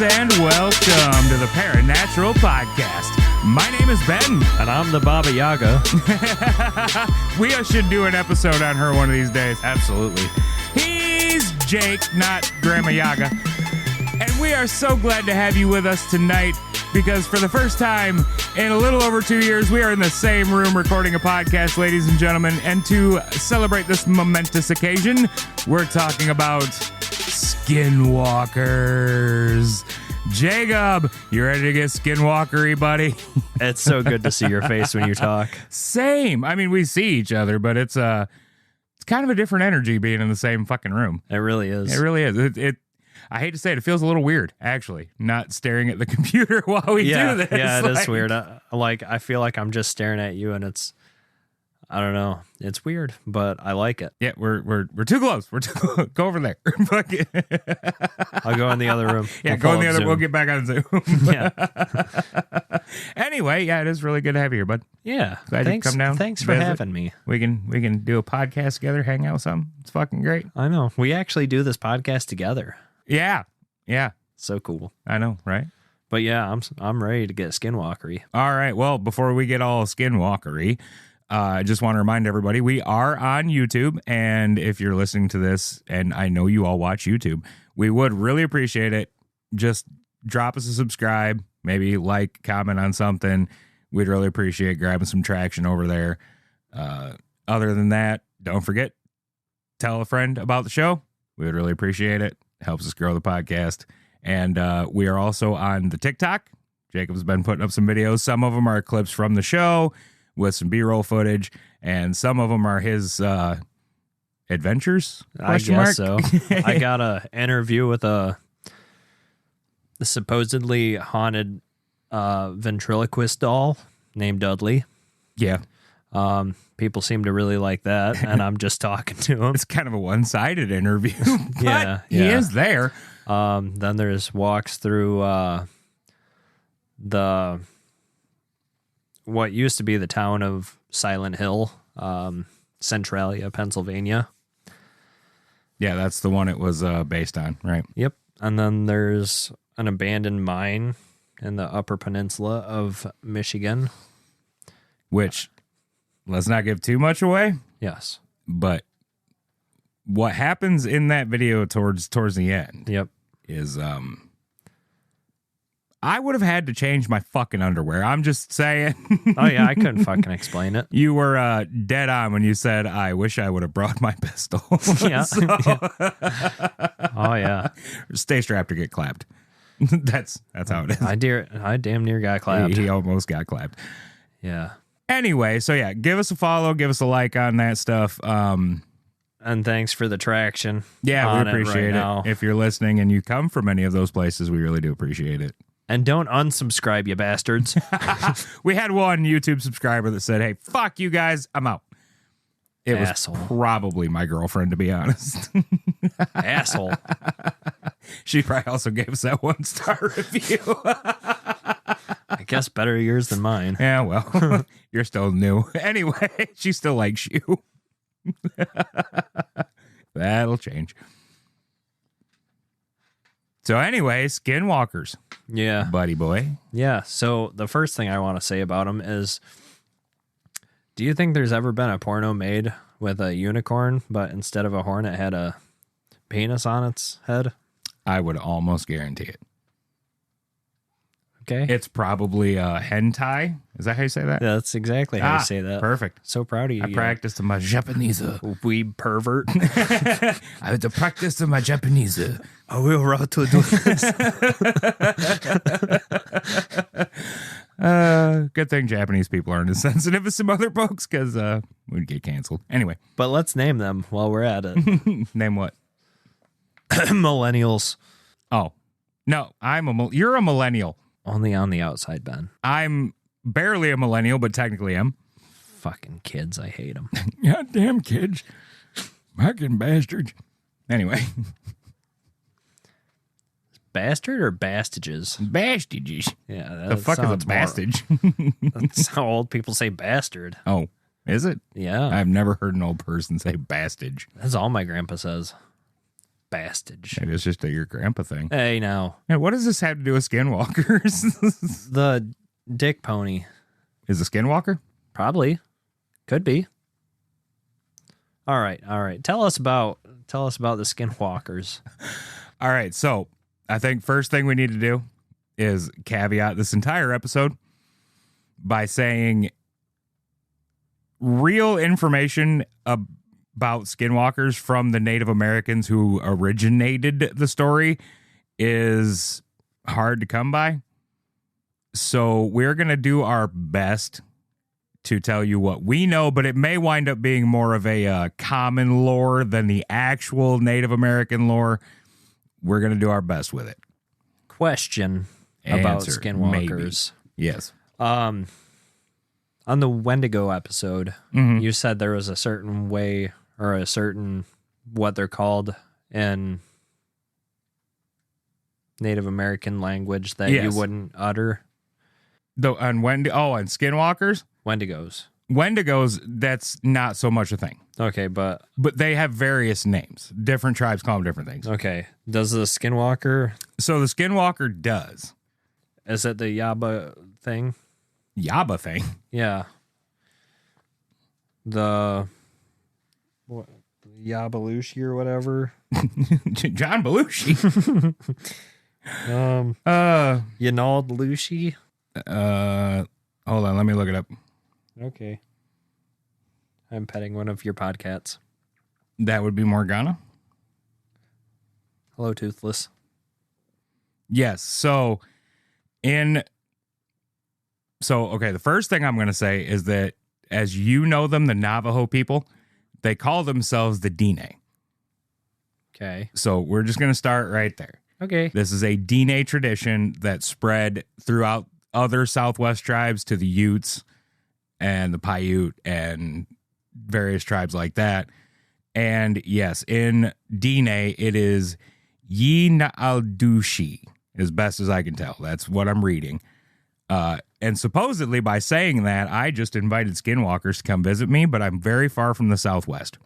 and welcome to the Paranatural Podcast. My name is Ben. And I'm the Baba Yaga. We should do an episode on her one of these days. Absolutely. He's Jake, not Grandma Yaga. And we are so glad to have you with us tonight because for the first time in a little over 2 years, we are in the same room recording a podcast, ladies and gentlemen. And to celebrate this momentous occasion, we're talking about Skinwalkers. Jacob, you ready to get skinwalkery, buddy? It's so good to see your face when you talk. Same. I mean, we see each other, but it's kind of a different energy being in the same fucking room. It really is. It really is. I hate to say it, it feels a little weird, actually, not staring at the computer while we do this. Yeah, it is weird. I feel like I'm just staring at you, and I don't know. It's weird, but I like it. Yeah, we're too close. We're too close. Go over there. I'll go in the other room. Yeah, go in the other. Zoom. We'll get back on Zoom. Yeah. Anyway, yeah, it is really good to have you here, bud. Yeah. Glad you come down. Thanks for having me. We can do a podcast together, hang out with something. It's fucking great. I know. We actually do this podcast together. Yeah. So cool. I know, right? But yeah, I'm ready to get skinwalkery. All right. Well, before we get all skinwalkery, I just want to remind everybody we are on YouTube, and if you're listening to this, and I know you all watch YouTube, we would really appreciate it. Just drop us a subscribe, maybe like, comment on something. We'd really appreciate grabbing some traction over there. Other than that, don't forget, tell a friend about the show. We would really appreciate it. Helps us grow the podcast. And we are also on the TikTok. Jacob's been putting up some videos. Some of them are clips from the show with some B-roll footage, and some of them are his adventures. I guess so. I got an interview with a supposedly haunted ventriloquist doll named Dudley. Yeah. People seem to really like that, and I'm just talking to him. It's kind of a one-sided interview. Yeah. He is there. Then there's walks through the what used to be the town of Silent Hill, Centralia, Pennsylvania. Yeah, that's the one it was based on, right? Yep. And then there's an abandoned mine in the Upper Peninsula of Michigan. Which, let's not give too much away. Yes. But what happens in that video towards the end is I would have had to change my fucking underwear. I'm just saying. Oh, yeah, I couldn't fucking explain it. You were dead on when you said, I wish I would have brought my pistol. Yeah. Oh, yeah. Stay strapped to get clapped. That's how it is. I damn near got clapped. He almost got clapped. Yeah. Anyway, so yeah, give us a follow, give us a like on that stuff. And thanks for the traction. Yeah, we appreciate it. If you're listening and you come from any of those places, we really do appreciate it. And don't unsubscribe, you bastards. We had one YouTube subscriber that said, hey, fuck you guys, I'm out. It Asshole. was probably my girlfriend, to be honest. Asshole. She probably also gave us that 1-star review. I guess better yours than mine. Yeah, well, you're still new. Anyway, she still likes you. That'll change. So anyway, Skinwalkers. Yeah. Buddy boy. Yeah, so the first thing I want to say about them is, do you think there's ever been a porno made with a unicorn, but instead of a horn, it had a penis on its head? I would almost guarantee it. Okay. It's probably a hentai. Is that how you say that? Yeah, that's exactly how you say that. Perfect. So proud of you. I practiced in my Japanese. Weeb pervert. I had to practice in my Japanese. I will route to do this. Good thing Japanese people aren't as sensitive as some other folks, because we'd get canceled. Anyway. But let's name them while we're at it. Name what? Millennials. Oh. No, you're a millennial. Only on the outside, Ben. I'm barely a millennial, but technically am. Fucking kids, I hate them. Goddamn kids. Fucking bastards. Anyway. Bastard or bastages? Bastages. Yeah, that the fuck is a bastage? That's how old people say bastard. Oh, is it? Yeah. I've never heard an old person say bastage. That's all my grandpa says. Bastage. Maybe it's just your grandpa thing. Hey, now. And what does this have to do with skinwalkers? The dick pony. Is a skinwalker? Probably. Could be. All right. Tell us about the skinwalkers. All right. So I think first thing we need to do is caveat this entire episode by saying real information about skinwalkers from the Native Americans who originated the story is hard to come by. So we're going to do our best to tell you what we know, but it may wind up being more of a common lore than the actual Native American lore. We're going to do our best with it. Question about skinwalkers. Maybe. Yes. On the Wendigo episode, you said there was a certain way or a certain what they're called in Native American language that you wouldn't utter. On skinwalkers? Wendigos. Wendigos, that's not so much a thing. Okay, but they have various names. Different tribes call them different things. Okay. Does the skinwalker... So the skinwalker does. Is it the Yaba thing? Yaba thing? Yeah. The... What? Yabalushi or whatever? John Belushi. Yanald Lushi? Hold on, let me look it up. Okay. I'm petting one of your podcasts. That would be Morgana. Hello, Toothless. Yes. So, the first thing I'm going to say is that, as you know them, the Navajo people, they call themselves the Dine. Okay. So we're just going to start right there. Okay. This is a Dine tradition that spread throughout other Southwest tribes to the Utes and the Paiute and various tribes like that. And yes, in Dine, it is Yinaaldushi, as best as I can tell. That's what I'm reading. And supposedly by saying that, I just invited skinwalkers to come visit me, but I'm very far from the Southwest.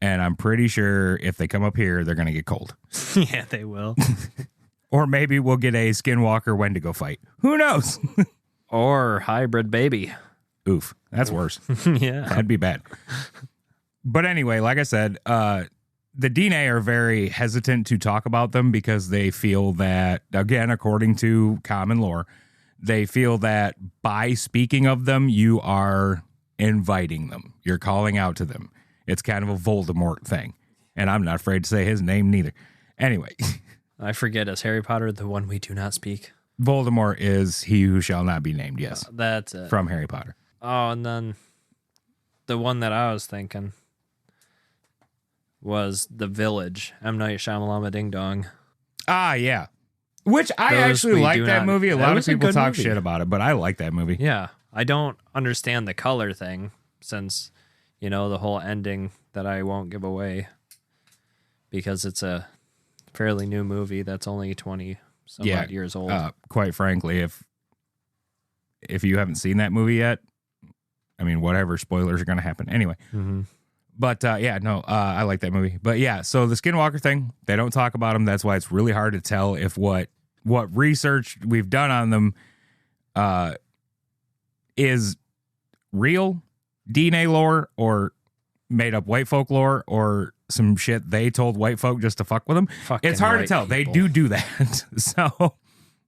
And I'm pretty sure if they come up here, they're going to get cold. Yeah, they will. Or maybe we'll get a skinwalker Wendigo fight. Who knows? Or hybrid baby. Oof, that's worse. Yeah. That'd be bad. But anyway, like I said, the Dine are very hesitant to talk about them because they feel that, again, according to common lore, they feel that by speaking of them, you are inviting them. You're calling out to them. It's kind of a Voldemort thing. And I'm not afraid to say his name neither. Anyway. I forget, is Harry Potter the one we do not speak? Voldemort is he who shall not be named, yes. That's it. From Harry Potter. Oh, and then the one that I was thinking was The Village. M. Night Shyamalan Ding Dong. Ah, yeah. Which I actually like that movie. A lot of people talk shit about it, but I like that movie. Yeah. I don't understand the color thing since, the whole ending that I won't give away because it's a fairly new movie that's only 20 some odd years old. Quite frankly, if you haven't seen that movie yet, I mean, whatever spoilers are going to happen anyway. Mm-hmm. But I like that movie. But yeah, so the skinwalker thing, they don't talk about them. That's why it's really hard to tell if what research we've done on them is real DNA lore or made up white folk lore or some shit they told white folk just to fuck with them. It's hard to tell. People. They do that. So,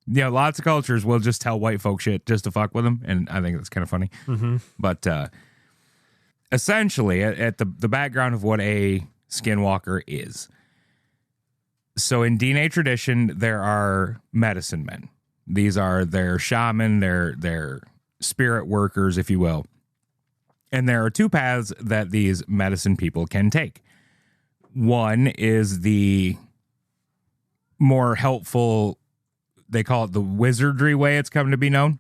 lots of cultures will just tell white folk shit just to fuck with them. And I think that's kind of funny. Mm-hmm. But essentially, at the background of what a skinwalker is. So in Dine tradition, there are medicine men. These are their shaman, their spirit workers, if you will. And there are two paths that these medicine people can take. One is the more helpful, they call it the wizardry way it's come to be known.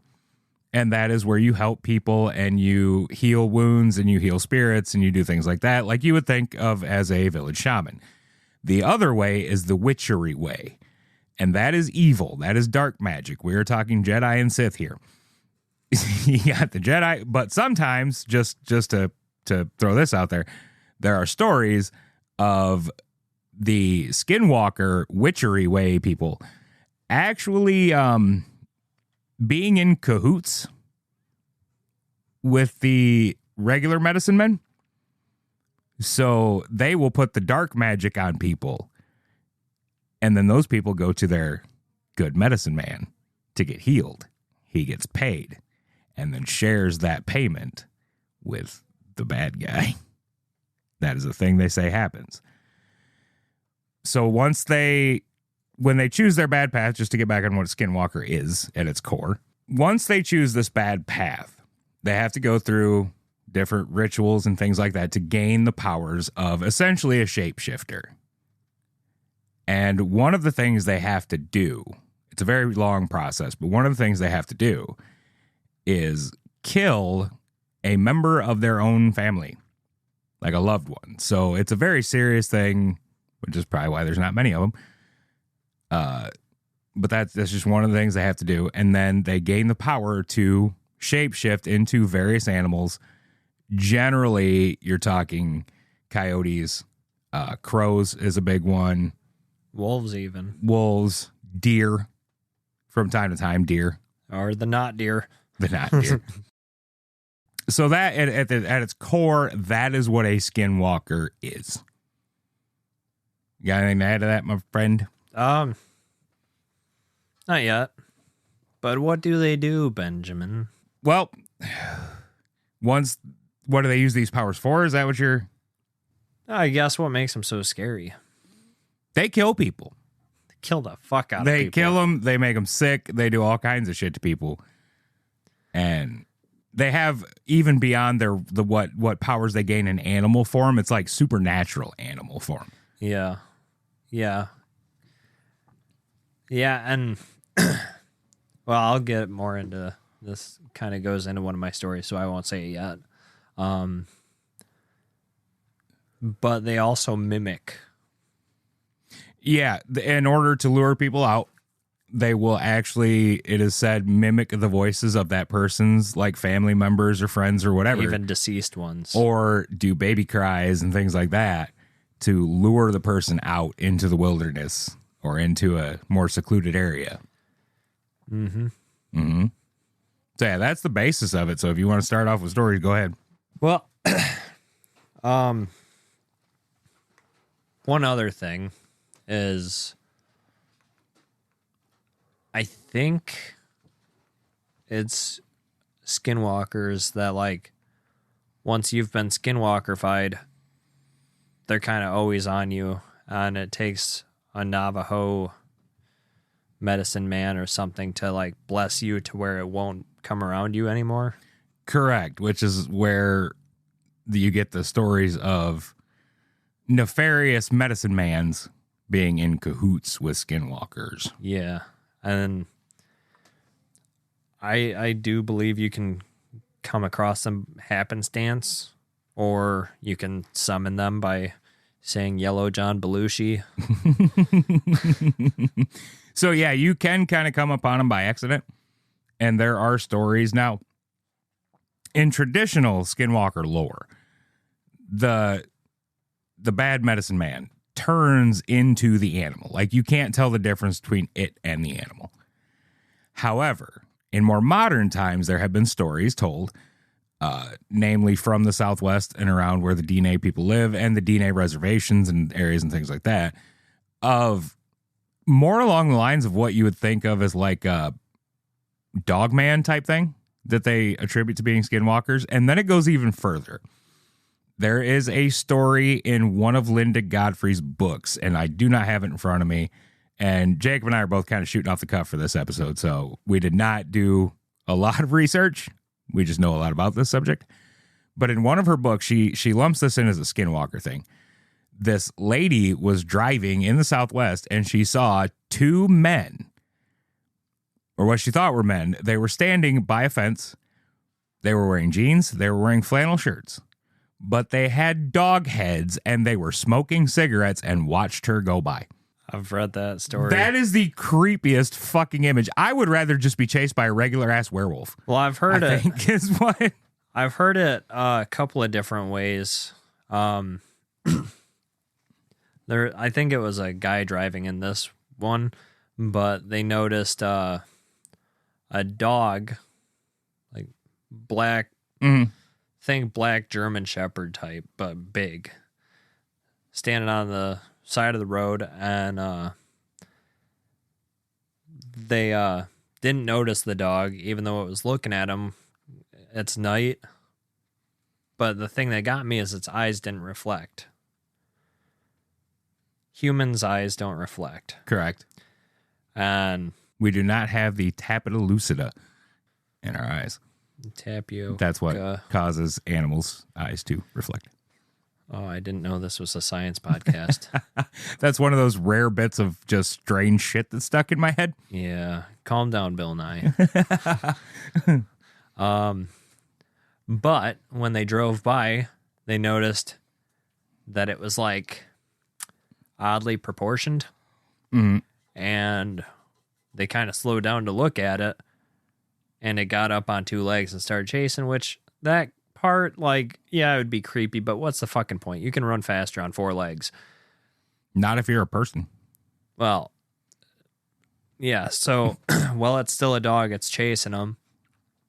And that is where you help people and you heal wounds and you heal spirits and you do things like that, like you would think of as a village shaman. The other way is the witchery way. And that is evil. That is dark magic. We are talking Jedi and Sith here. You got the Jedi, but sometimes, just to throw this out there, there are stories of the Skinwalker witchery way people actually being in cahoots with the regular medicine men. So they will put the dark magic on people, and then those people go to their good medicine man to get healed. He gets paid and then shares that payment with the bad guy. That is a thing they say happens. So when they choose their bad path, just to get back on what Skinwalker is at its core, once they choose this bad path, they have to go through different rituals and things like that to gain the powers of essentially a shapeshifter. And one of the things they have to do, it's a very long process, but one of the things they have to do is kill a member of their own family, like a loved one. So it's a very serious thing, which is probably why there's not many of them. But that's just one of the things they have to do. And then they gain the power to shapeshift into various animals. Generally, you're talking coyotes, crows is a big one. Wolves even. Wolves, deer, from time to time, deer. Or the not deer. The not deer. So that, at its core, that is what a Skinwalker is. You got anything to add to that, my friend? Not yet. But what do they do, Benjamin? Well, what do they use these powers for? Is that what you're... I guess what makes them so scary? They kill people. They kill the fuck out of They people. kill them. They make them sick. They do all kinds of shit to people. And they have, even beyond what powers they gain in animal form, it's like supernatural animal form. Yeah. Yeah. Yeah, and well, I'll get more into this. Kind of goes into one of my stories, so I won't say it yet. But they also mimic. Yeah, in order to lure people out, they will actually, it is said, mimic the voices of that person's like family members or friends or whatever. Even deceased ones. Or do baby cries and things like that to lure the person out into the wilderness or into a more secluded area. Mm-hmm. Mm-hmm. So yeah, that's the basis of it. So if you want to start off with stories, go ahead. Well, one other thing is, I think it's skinwalkers that, like, once you've been skinwalkerified, they're kind of always on you, and it takes a Navajo medicine man or something to, like, bless you to where it won't come around you anymore. Correct, which is where you get the stories of nefarious medicine mans being in cahoots with skinwalkers. Yeah. And I do believe you can come across them happenstance, or you can summon them by saying Yellow John Belushi. So yeah, you can kind of come upon them by accident. And there are stories. Now, in traditional skinwalker lore, the bad medicine man turns into the animal. Like, you can't tell the difference between it and the animal. However, in more modern times, there have been stories told, namely from the Southwest and around where the DNA people live and the DNA reservations and areas and things like that, of more along the lines of what you would think of as like a dogman type thing that they attribute to being skinwalkers. And then it goes even further. There is a story in one of Linda Godfrey's books, and I do not have it in front of me. And Jacob and I are both kind of shooting off the cuff for this episode, so we did not do a lot of research. We just know a lot about this subject. But in one of her books, she lumps this in as a skinwalker thing. This lady was driving in the Southwest, and she saw two men, or what she thought were men. They were standing by a fence. They were wearing jeans. They were wearing flannel shirts. But they had dog heads, and they were smoking cigarettes and watched her go by. I've read that story. That is the creepiest fucking image. I would rather just be chased by a regular ass werewolf. Well, I've heard I it. think is what I've heard it a couple of different ways. I think it was a guy driving in this one, but they noticed a dog, like black, think black German Shepherd type, but big, standing on the side of the road, and they didn't notice the dog, even though it was looking at them. It's night, but the thing that got me is its eyes didn't reflect. Humans' eyes don't reflect. Correct. And we do not have the tapetum lucida in our eyes. Tapio. That's what causes animals' eyes to reflect. Oh, I didn't know this was a science podcast. That's one of those rare bits of just strange shit that's stuck in my head. Yeah. Calm down, Bill Nye. But when they drove by, they noticed that it was like oddly proportioned. And they kind of slowed down to look at it, and it got up on two legs and started chasing, which that part, like, yeah, it would be creepy, but what's the fucking point? You can run faster on four legs. Not if you're a person. Well, yeah, so while it's still a dog, it's chasing them.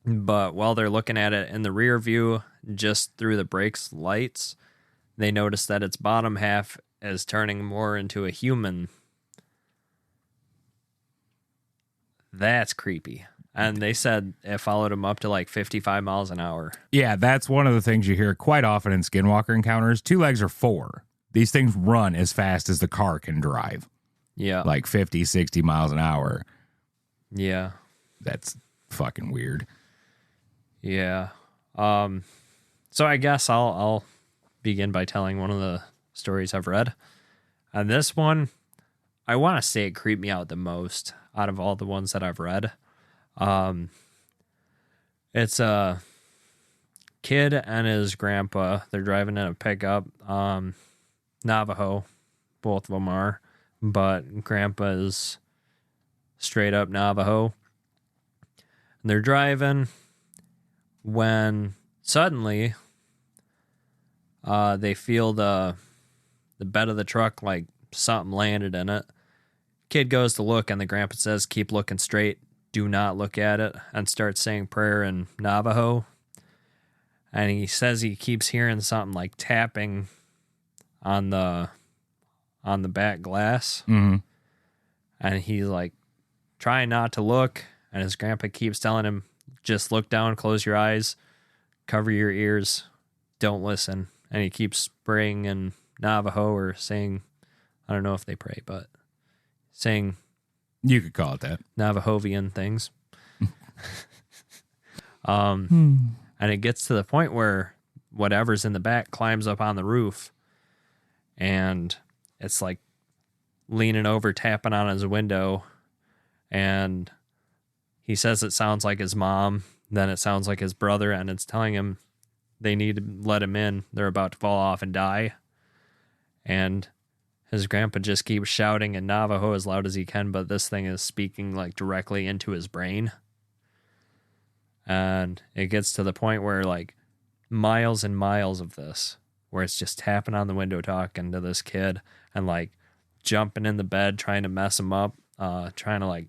But while they're looking at it in the rear view, just through the brakes lights, they notice that its bottom half is turning more into a human. That's creepy. And they said it followed them up to like 55 miles an hour. Yeah, that's one of the things you hear quite often in skinwalker encounters. 2 legs are 4. These things run as fast as the car can drive. Yeah. Like 50, 60 miles an hour. Yeah. That's fucking weird. Yeah. So I guess I'll begin by telling one of the stories I've read. And this one, I want to say it creeped me out the most out of all the ones that I've read. It's a kid and his grandpa. They're driving in a pickup. Navajo, both of them are, but grandpa is straight up Navajo. And they're driving when suddenly they feel the bed of the truck, like something landed in it. Kid goes to look, and the grandpa says, "Keep looking straight. Do not look at it," and starts saying prayer in Navajo. And he says he keeps hearing something like tapping on the back glass. And he's like trying not to look, and his grandpa keeps telling him, "Just look down, close your eyes, cover your ears, don't listen." And he keeps praying in Navajo, or saying, I don't know if they pray, but saying, you could call it that, Navajovian things. And it gets to the point where whatever's in the back climbs up on the roof, and it's like leaning over, tapping on his window, and he says it sounds like his mom, then it sounds like his brother, and it's telling him they need to let him in. They're about to fall off and die. And his grandpa just keeps shouting in Navajo as loud as he can, but this thing is speaking like directly into his brain. And it gets to the point where like miles and miles of this, where it's just tapping on the window talking to this kid, and like jumping in the bed, trying to mess him up, trying to like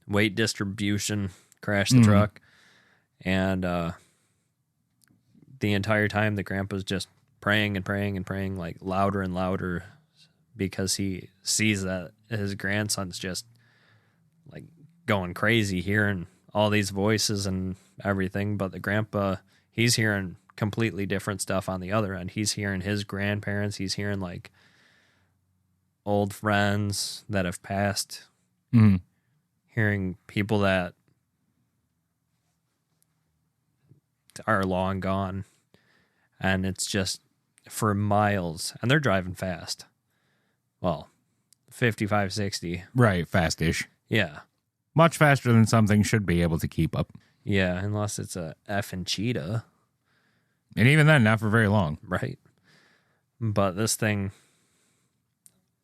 weight distribution, crash the truck. And the entire time the grandpa's just praying and praying and praying, like louder and louder, because he sees that his grandson's just like going crazy, hearing all these voices and everything. But the grandpa, he's hearing completely different stuff on the other end. He's hearing his grandparents. He's hearing like old friends that have passed, hearing people that are long gone. And it's just for miles, and they're driving fast. Well, 55, 60. Right, fast-ish. Yeah. Much faster than something should be able to keep up. Yeah, unless it's a effing cheetah. And even then, not for very long. Right. But this thing,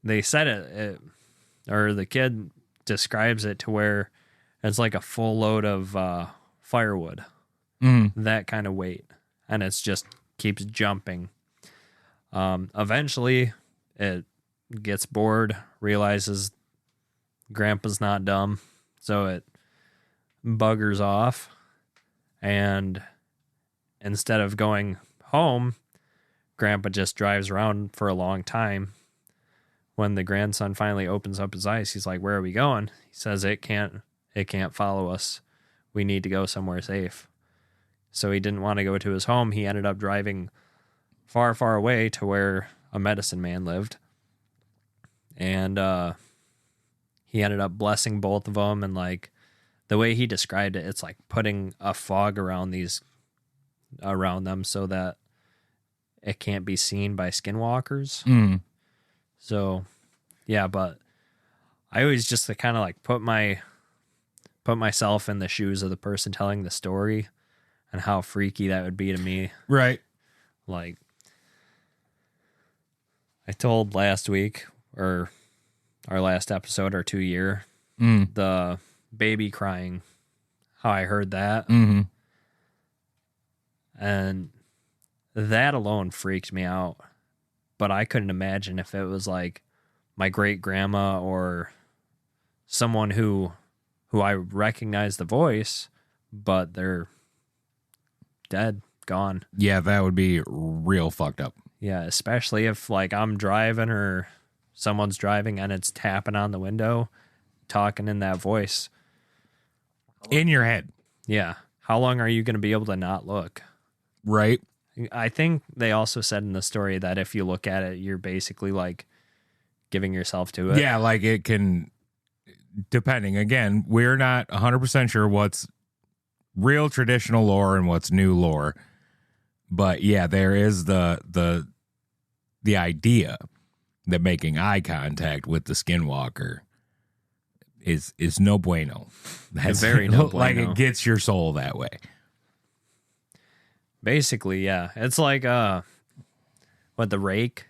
they said it, or the kid describes it to where it's like a full load of firewood. That kind of weight. And it's just keeps jumping. Eventually, it gets bored, realizes Grandpa's not dumb, so it buggers off. And instead of going home, Grandpa just drives around for a long time. When the grandson finally opens up his eyes, he's like, "Where are we going?" He says, It can't follow us. We need to go somewhere safe." So he didn't want to go to his home. He ended up driving far, far away to where a medicine man lived. And he ended up blessing both of them. And like the way he described it, it's like putting a fog around them so that it can't be seen by skinwalkers. Mm. So, yeah, but I always just to kind of like put myself in the shoes of the person telling the story and how freaky that would be to me. Right. Like, I told last week, or our last episode, our 2-year, the baby crying, how I heard that. Mm-hmm. And that alone freaked me out. But I couldn't imagine if it was like my great grandma or someone who I recognize the voice, but they're dead, gone. Yeah, that would be real fucked up. Yeah, especially if like I'm driving or someone's driving and it's tapping on the window, talking in that voice. In your head. Yeah. How long are you going to be able to not look? Right. I think they also said in the story that if you look at it, you're basically like giving yourself to it. Yeah, like it can, depending. Again, we're not 100% sure what's real traditional lore and what's new lore. But yeah, there is the idea that making eye contact with the skinwalker is no bueno. That's very no bueno. Like it gets your soul that way. Basically, yeah. It's like the rake,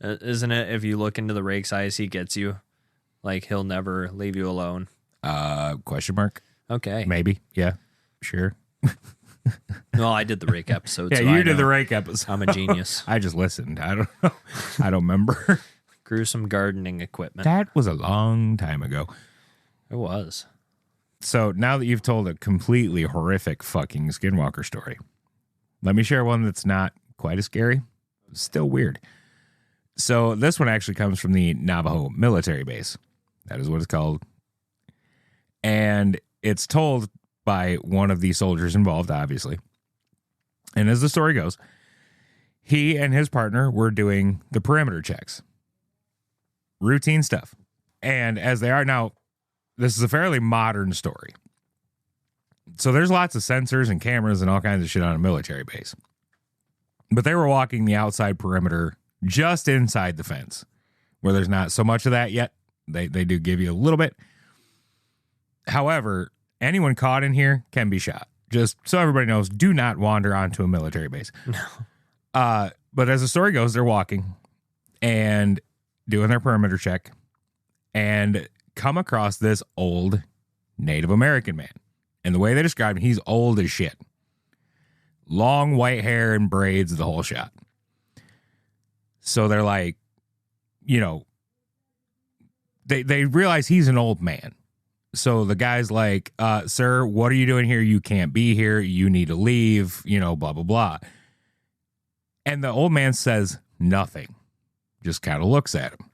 isn't it? If you look into the rake's eyes, he gets you. Like he'll never leave you alone. Question mark? Okay. Maybe. Yeah. Sure. Well, I did the rake episode. Yeah, so you did the rake episode. I'm a genius. I just listened. I don't know. I don't remember. Gruesome gardening equipment. That was a long time ago. It was. So now that you've told a completely horrific fucking skinwalker story, let me share one that's not quite as scary. Still weird. So this one actually comes from the Navajo military base. That is what it's called. And it's told by one of the soldiers involved, obviously. And as the story goes, he and his partner were doing the perimeter checks. Routine stuff. And as they are now, this is a fairly modern story. So there's lots of sensors and cameras and all kinds of shit on a military base. But they were walking the outside perimeter just inside the fence, where there's not so much of that yet. They do give you a little bit. However, anyone caught in here can be shot. Just so everybody knows, do not wander onto a military base. No. But as the story goes, they're walking and doing their perimeter check and come across this old Native American man. And the way they describe him, he's old as shit. Long white hair and braids, the whole shot. So they're like, you know, they realize he's an old man. So the guy's like, sir, what are you doing here? You can't be here. You need to leave, you know, blah, blah, blah. And the old man says nothing, just kind of looks at him.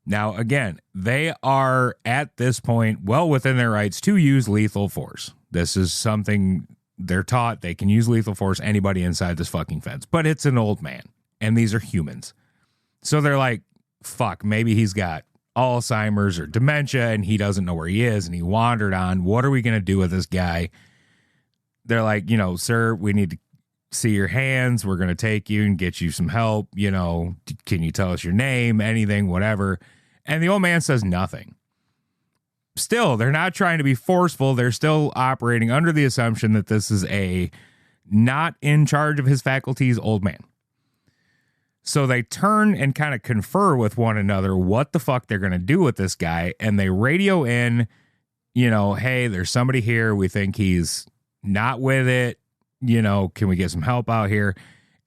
Now, again, they are at this point well within their rights to use lethal force. This is something they're taught. They can use lethal force, anybody inside this fucking fence. But it's an old man, and these are humans. So they're like, fuck, maybe he's got Alzheimer's or dementia, and he doesn't know where he is, and he wandered on. What are we going to do with this guy? They're like, you know, sir, we need to see your hands. We're going to take you and get you some help. You know, can you tell us your name, anything, whatever? And the old man says nothing. Still, they're not trying to be forceful. They're still operating under the assumption that this is a not in charge of his faculties old man. So they turn and kind of confer with one another what the fuck they're going to do with this guy. And they radio in, you know, hey, there's somebody here. We think he's not with it. You know, can we get some help out here?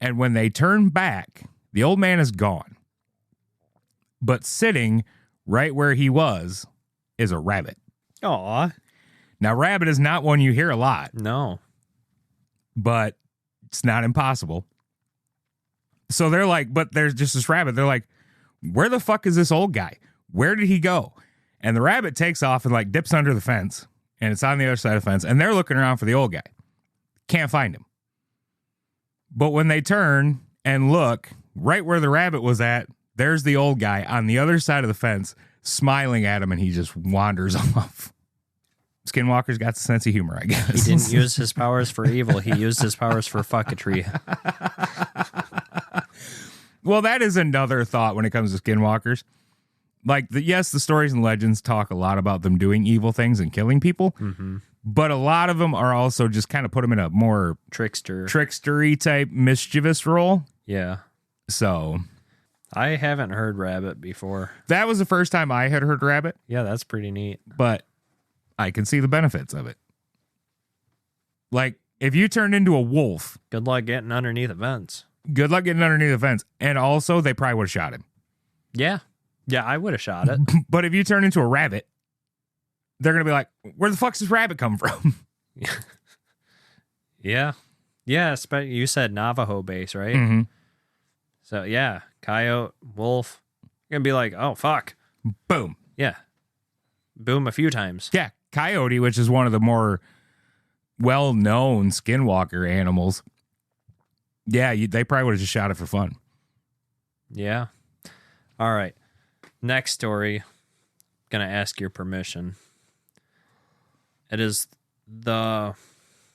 And when they turn back, the old man is gone. But sitting right where he was is a rabbit. Aw. Now, rabbit is not one you hear a lot, No. but it's not impossible. So they're like, but there's just this rabbit. They're like, where the fuck is this old guy? Where did he go? And the rabbit takes off and like dips under the fence, and it's on the other side of the fence, and they're looking around for the old guy. Can't find him. But when they turn and look right where the rabbit was at, there's the old guy on the other side of the fence smiling at him, and he just wanders off. Skinwalker's got a sense of humor, I guess. He didn't use his powers for evil. He used his powers for fucketry. Well, that is another thought when it comes to Skinwalkers. Like, yes, the stories and legends talk a lot about them doing evil things and killing people, Mm-hmm. but a lot of them are also just kind of put them in a more trickstery type mischievous role. Yeah. So I haven't heard rabbit before. that was the first time I had heard rabbit, Yeah, that's pretty neat. but I can see the benefits of it. Like, if you turned into a wolf, Good luck getting underneath a fence. good luck getting underneath the fence. And also, they probably would have shot him. Yeah. Yeah, I would have shot it. But if you turn into a rabbit, they're going to be like, where the fuck's this rabbit come from? Yeah. Yeah, you said Navajo base, right? Mm-hmm. So, yeah, coyote, wolf. You're going to be like, oh, fuck. Boom. Yeah. Boom a few times. Yeah. Coyote, which is one of the more well-known skinwalker animals. Yeah, they probably would have just shot it for fun. Yeah. All right. Next story. Gonna ask your permission. It is the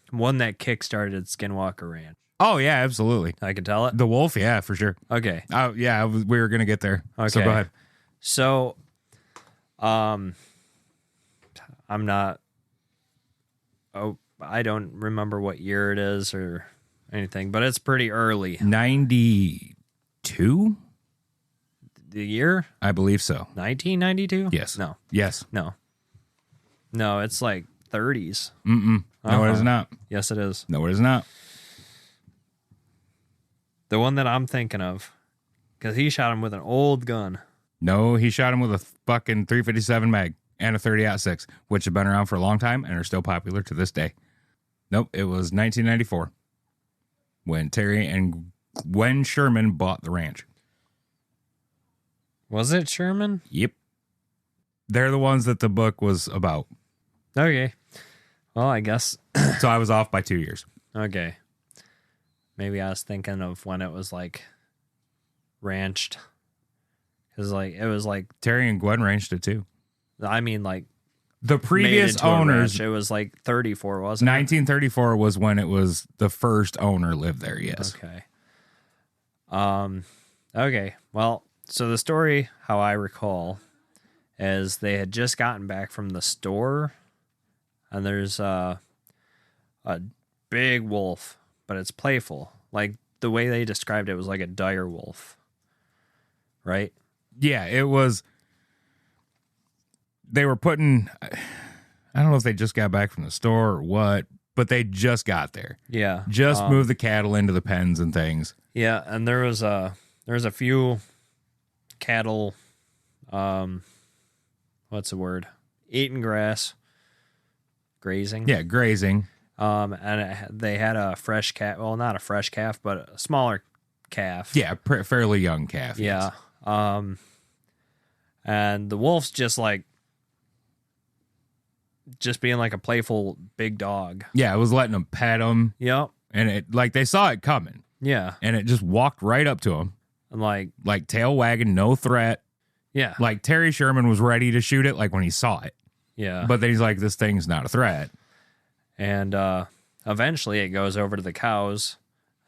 one that kickstarted Skinwalker Ranch. Oh, yeah, absolutely. I can tell it? The wolf, yeah, for sure. Okay. Oh, yeah, we were going to get there. Okay. So go ahead. So, I'm not... Oh, I don't remember what year it is or anything, but it's pretty early. 92? The year? I believe so. 1992? Yes. No. Yes. No. No, it's like 30s. Mm-mm. No, it is not. Yes, it is. No, it is not. The one that I'm thinking of, because he shot him with an old gun. No, he shot him with a fucking 357 mag and a 30-06, which have been around for a long time and are still popular to this day. Nope, it was 1994 when Terry and Gwen Sherman bought the ranch. Was it Sherman? Yep. They're the ones that the book was about. Okay. Well, I guess. So I was off by 2 years. Okay. Maybe I was thinking of when it was like ranched. Because like it was like Terry and Gwen ranched it too. I mean like The previous owners, it was like 34, wasn't 1934 was when it was the first owner lived there, yes. it? Okay. Okay. Well, so the story, how I recall, is they had just gotten back from the store, and there's a big wolf, but it's playful. Like the way they described it was like a dire wolf. Right? Yeah, it was. They were putting, I don't know if they just got back from the store or what, but they just got there. Yeah. Just moved the cattle into the pens and things. Yeah, and there was a few cattle, what's the word? Eating grass, grazing. Yeah, grazing. They had a fresh calf. Well, not a fresh calf, but a smaller calf. Yeah, fairly young calf. Yeah. Yes. And the wolf's just being like a playful big dog. Yeah, it was letting them pet him. Yep. And it, like, they saw it coming. Yeah. And it just walked right up to him. And like tail wagging, no threat. yeah. Like Terry Sherman was ready to shoot it like when he saw it. Yeah. But then he's like, this thing's not a threat. And eventually it goes over to the cows,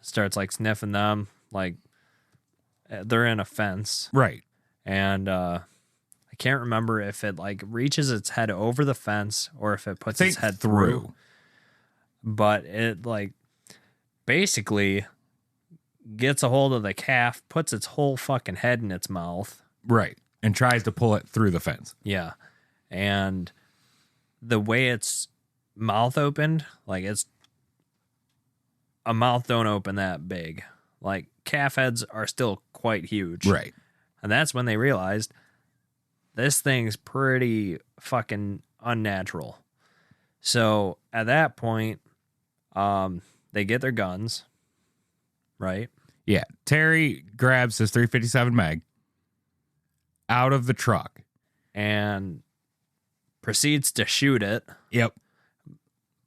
starts like sniffing them, like they're in a fence. Right. And I can't remember if it like reaches its head over the fence or if it puts its head through. But it like basically gets a hold of the calf, puts its whole fucking head in its mouth. Right. And tries to pull it through the fence. Yeah. And the way its mouth opened, like it's a mouth don't open that big. Like calf heads are still quite huge. Right. And that's when they realized this thing's pretty fucking unnatural. So at that point, they get their guns, right? Yeah. Terry grabs his 357 mag out of the truck and proceeds to shoot it. Yep.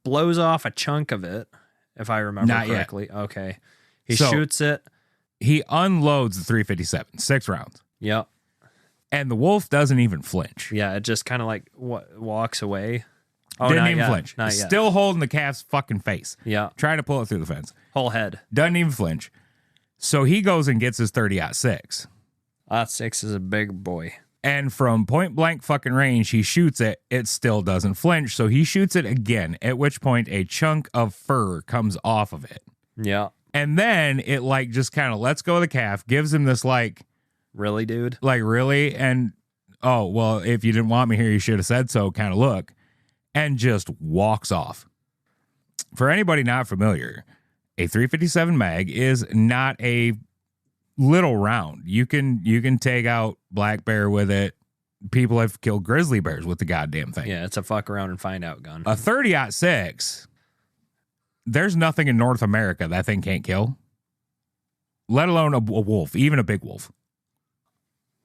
Blows off a chunk of it, if I remember Not correctly. Yet. Okay. He So, shoots it. He unloads the 357, 6 rounds. Yep. And the wolf doesn't even flinch. Yeah, it just kind of like walks away. Oh, Didn't not even yet. flinch. Not yet. Still holding the calf's fucking face. Yeah. Trying to pull it through the fence. Whole head. Doesn't even flinch. So he goes and gets his 30-06. 6 is a big boy. And from point blank fucking range, he shoots it. It still doesn't flinch. So he shoots it again, at which point a chunk of fur comes off of it. Yeah. And then it like just kind of lets go of the calf, gives him this like, really, dude? like, really? And, oh, well, if you didn't want me here, you should have said so kind of look. And just walks off. For anybody not familiar, a 357 mag is not a little round. You can take out black bear with it. People have killed grizzly bears with the goddamn thing. Yeah, it's a fuck around and find out gun. A 30-06, there's nothing in North America that thing can't kill, let alone a wolf, even a big wolf.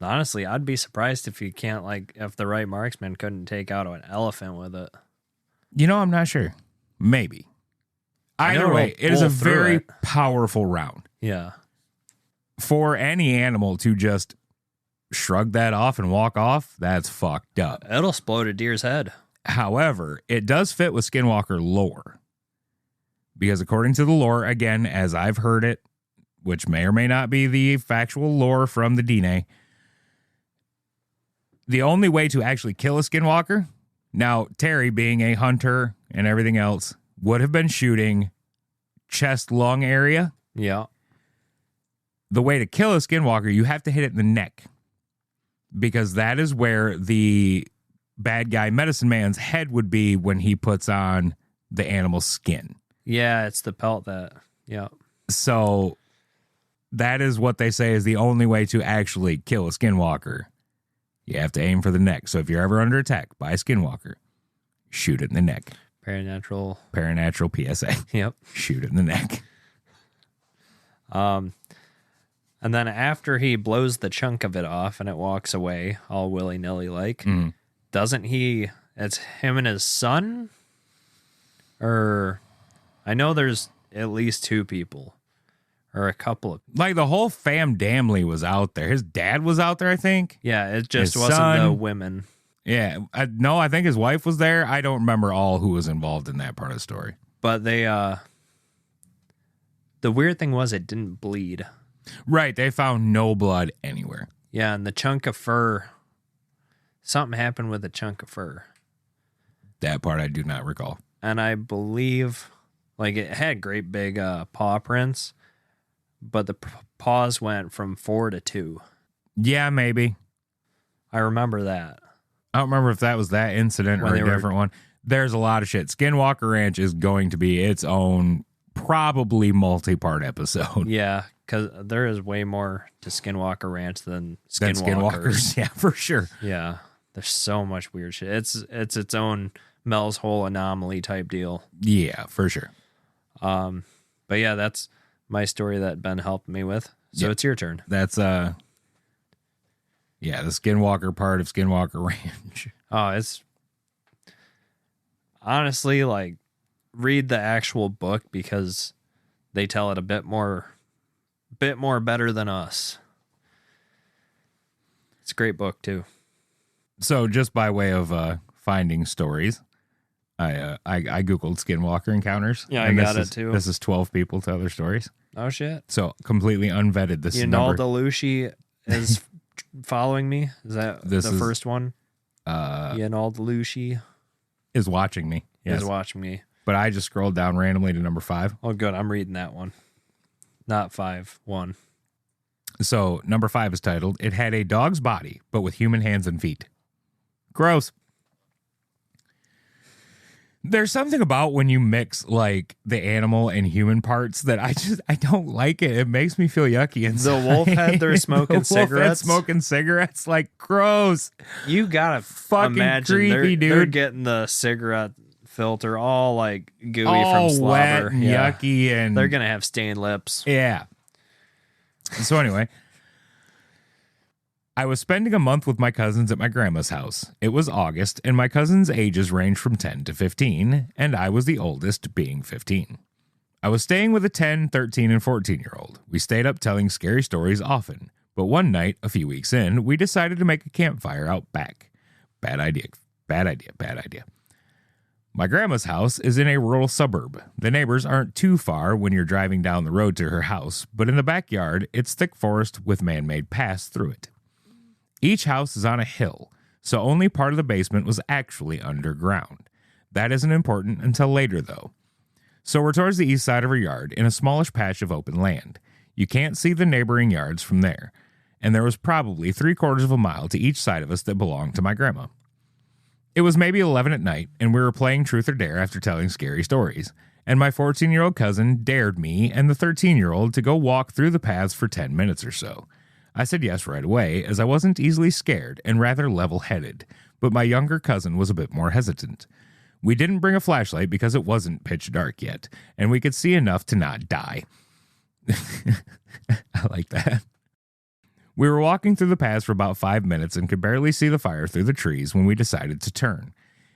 Honestly, I'd be surprised if you can't, like, if the right marksman couldn't take out an elephant with it. You know, I'm not sure. Maybe. Either way, it is a very powerful round. Yeah. For any animal to just shrug that off and walk off, that's fucked up. It'll explode a deer's head. However, it does fit with Skinwalker lore. Because according to the lore, again, as I've heard it, which may or may not be the factual lore from the DNA, the only way to actually kill a Skinwalker, now Terry being a hunter and everything else, would have been shooting chest lung area. Yeah. The way to kill a Skinwalker, you have to hit it in the neck. Because that is where the bad guy medicine man's head would be when he puts on the animal's skin. Yeah, it's the pelt that, yeah. So that is what they say is the only way to actually kill a Skinwalker. You have to aim for the neck. So if you're ever under attack by a Skinwalker, shoot it in the neck. Paranatural PSA. Yep. Shoot it in the neck. And then after he blows the chunk of it off and it walks away all willy-nilly like, doesn't he, it's him and his son? Or, I know there's at least 2 people. Or a couple of... Like the whole fam damnly was out there. His dad was out there, I think. Yeah, it just His wasn't son. the women. Yeah. No, I think his wife was there. I don't remember all who was involved in that part of the story. But they, the weird thing was it didn't bleed. Right. They found no blood anywhere. Yeah, and the chunk of fur, something happened with the chunk of fur. That part I do not recall. And I believe, like, it had great big paw prints, but the paws went from 4 to 2. Yeah, maybe. I remember that. I don't remember if that was that incident or a different one. There's a lot of shit. Skinwalker Ranch is going to be its own, probably multi-part episode. Yeah, because there is way more to Skinwalker Ranch than Skinwalkers. Yeah, for sure. Yeah, there's so much weird shit. It's its own Mel's Hole anomaly type deal. Yeah, for sure. But yeah, that's my story that Ben helped me with. So It's your turn. That's the Skinwalker part of Skinwalker Ranch. Oh, it's honestly like read the actual book because they tell it a bit more better than us. It's a great book too. So just by way of finding stories, I Googled Skinwalker encounters. Yeah, I got it too. This is 12 people to other stories. Oh shit. So completely unvetted this number. Lucy is following me. Is that the first one? Lucy is watching me. Yes. Is watching me. But I just scrolled down randomly to number 5. Oh, good. I'm reading that one. Not 5, 1. So number 5 is titled, "It had a dog's body, but with human hands and feet." Gross. There's something about when you mix like the animal and human parts that I don't like it. It makes me feel yucky inside. The wolf head, they're smoking cigarettes. Smoking cigarettes, like gross. You gotta Fucking imagine creepy, they're dude. getting the cigarette filter all like gooey All from slobber. wet and yucky, and they're gonna have stained lips. yeah. So anyway, I was spending a month with my cousins at my grandma's house. It was August, and my cousins' ages ranged from 10 to 15, and I was the oldest, being 15. I was staying with a 10, 13, and 14-year-old. We stayed up telling scary stories often, but one night, a few weeks in, we decided to make a campfire out back. Bad idea. My grandma's house is in a rural suburb. The neighbors aren't too far when you're driving down the road to her house, but in the backyard, it's thick forest with man-made paths through it. Each house is on a hill, so only part of the basement was actually underground. That isn't important until later, though. So we're towards the east side of her yard in a smallish patch of open land. You can't see the neighboring yards from there, and there was probably 3/4 of a mile to each side of us that belonged to my grandma. It was maybe 11 at night, and we were playing Truth or Dare after telling scary stories, and my 14-year-old cousin dared me and the 13-year-old to go walk through the paths for 10 minutes or so. I said yes right away, as I wasn't easily scared and rather level-headed, but my younger cousin was a bit more hesitant. We didn't bring a flashlight because it wasn't pitch dark yet, and we could see enough to not die. I like that. We were walking through the paths for about 5 minutes and could barely see the fire through the trees when we decided to turn.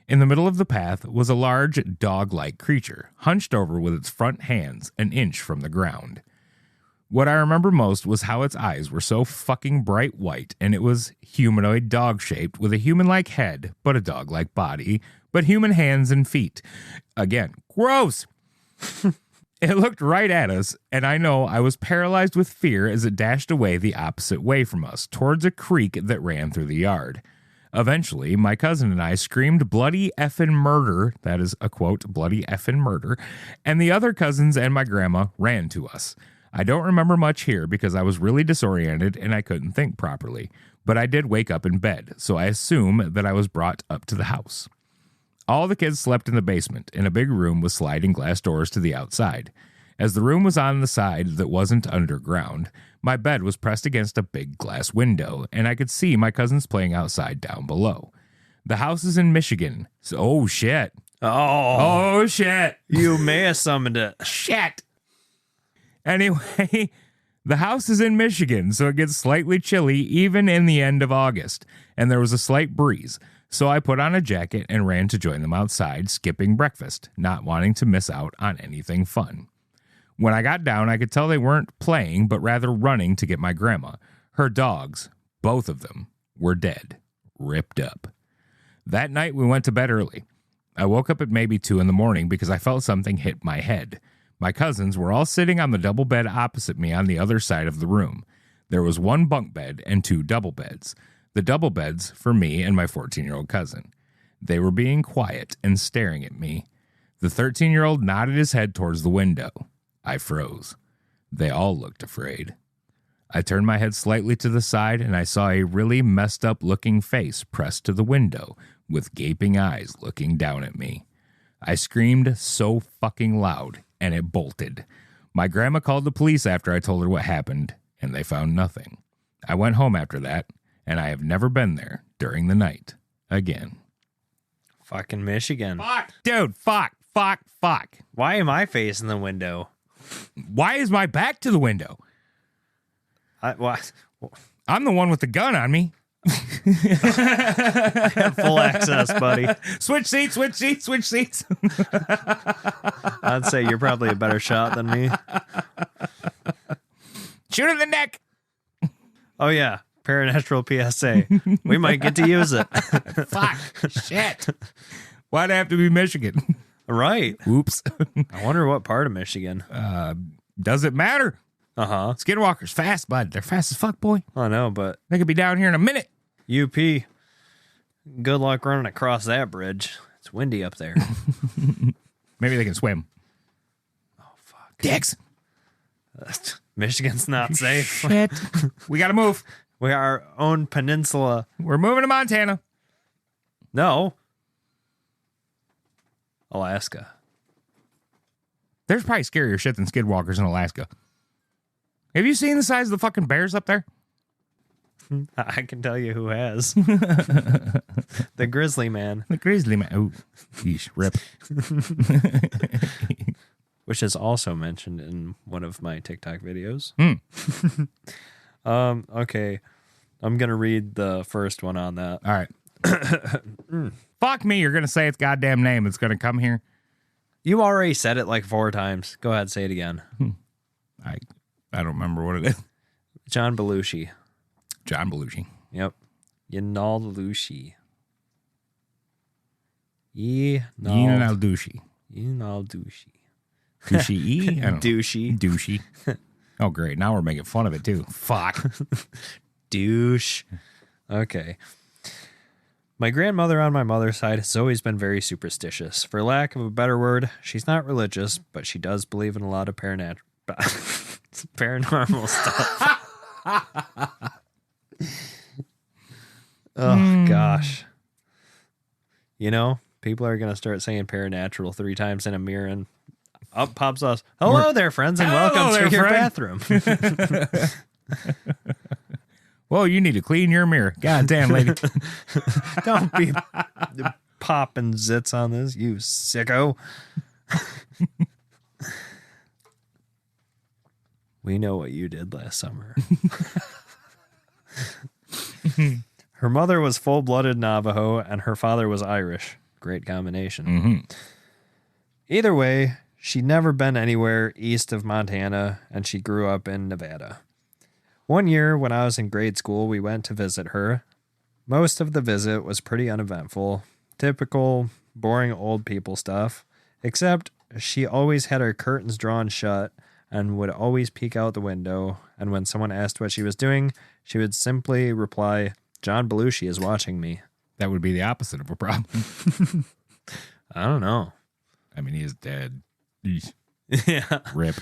In the middle of the path was a large dog-like creature, hunched over with its front hands an inch from the ground. What I remember most was how its eyes were so fucking bright white, and it was humanoid dog-shaped with a human-like head, but a dog-like body, but human hands and feet. Again, gross! It looked right at us, and I know I was paralyzed with fear as it dashed away the opposite way from us, towards a creek that ran through the yard. Eventually, my cousin and I screamed bloody effing murder, that is a quote, bloody effing murder, and the other cousins and my grandma ran to us. I don't remember much here because I was really disoriented and I couldn't think properly, but I did wake up in bed, so I assume that I was brought up to the house. All the kids slept in the basement, in a big room with sliding glass doors to the outside. As the room was on the side that wasn't underground, my bed was pressed against a big glass window, and I could see my cousins playing outside down below. The house is in Michigan, so oh shit. Oh shit. You may have summoned it. Shit. Anyway, the house is in Michigan, so it gets slightly chilly even in the end of August, and there was a slight breeze. So I put on a jacket and ran to join them outside, skipping breakfast, not wanting to miss out on anything fun. When I got down, I could tell they weren't playing, but rather running to get my grandma. Her dogs, both of them, were dead, ripped up. That night, we went to bed early. I woke up at maybe 2 a.m. because I felt something hit my head. My cousins were all sitting on the double bed opposite me on the other side of the room. There was 1 bunk bed and 2 double beds. The double beds for me and my 14-year-old cousin. They were being quiet and staring at me. The 13-year-old nodded his head towards the window. I froze. They all looked afraid. I turned my head slightly to the side and I saw a really messed up looking face pressed to the window with gaping eyes looking down at me. I screamed so fucking loud and it bolted. My grandma called the police after I told her what happened and they found nothing. I went home after that. And I have never been there during the night again. Fucking Michigan. Fuck, dude, fuck. Why am I facing the window? Why is my back to the window? What? I'm the one with the gun on me. Full access, buddy. Switch seats. I'd say you're probably a better shot than me. Shoot in the neck. Oh, yeah. Paranatural PSA. We might get to use it. Fuck. Shit. Why'd it have to be Michigan? Right. Oops. I wonder what part of Michigan. Does it matter? Uh-huh. Skinwalkers, fast, bud. They're fast as fuck, boy. I know, but They could be down here in a minute. UP, good luck running across that bridge. It's windy up there. Maybe they can swim. Oh, fuck. Dicks. Michigan's not safe. Shit. We gotta move. We are our own peninsula. We're moving to Montana. No. Alaska. There's probably scarier shit than skinwalkers in Alaska. Have you seen the size of the fucking bears up there? I can tell you who has. The grizzly man. The grizzly man. Oh, yeesh, rip. Which is also mentioned in one of my TikTok videos. Okay. I'm going to read the first one on that. All right. Fuck me. You're going to say its goddamn name. It's going to come here. You already said it like 4 times. Go ahead, say it again. I don't remember what it is. John Belushi. John Belushi. Yep. Yinaldushi. Yinaldushi. Yinaldushi. Douchey. Douchey. Douchey. Oh, great. Now we're making fun of it, too. Fuck. Douche. Okay. My grandmother on my mother's side has always been very superstitious. For lack of a better word, she's not religious, but she does believe in a lot of paranormal stuff. Oh, gosh. You know, people are going to start saying paranatural 3 times in a mirror, and up pops us. Hello there, friends, and welcome to your bathroom. Whoa, you need to clean your mirror. God damn, lady. Don't be popping zits on this, you sicko. We know what you did last summer. Her mother was full-blooded Navajo, and her father was Irish. Great combination. Mm-hmm. Either way, she'd never been anywhere east of Montana, and she grew up in Nevada. One year, when I was in grade school, we went to visit her. Most of the visit was pretty uneventful. Typical, boring old people stuff. Except, she always had her curtains drawn shut and would always peek out the window. And when someone asked what she was doing, she would simply reply, "John Belushi is watching me." That would be the opposite of a problem. I don't know. I mean, he is dead. Eesh. Yeah. Rip.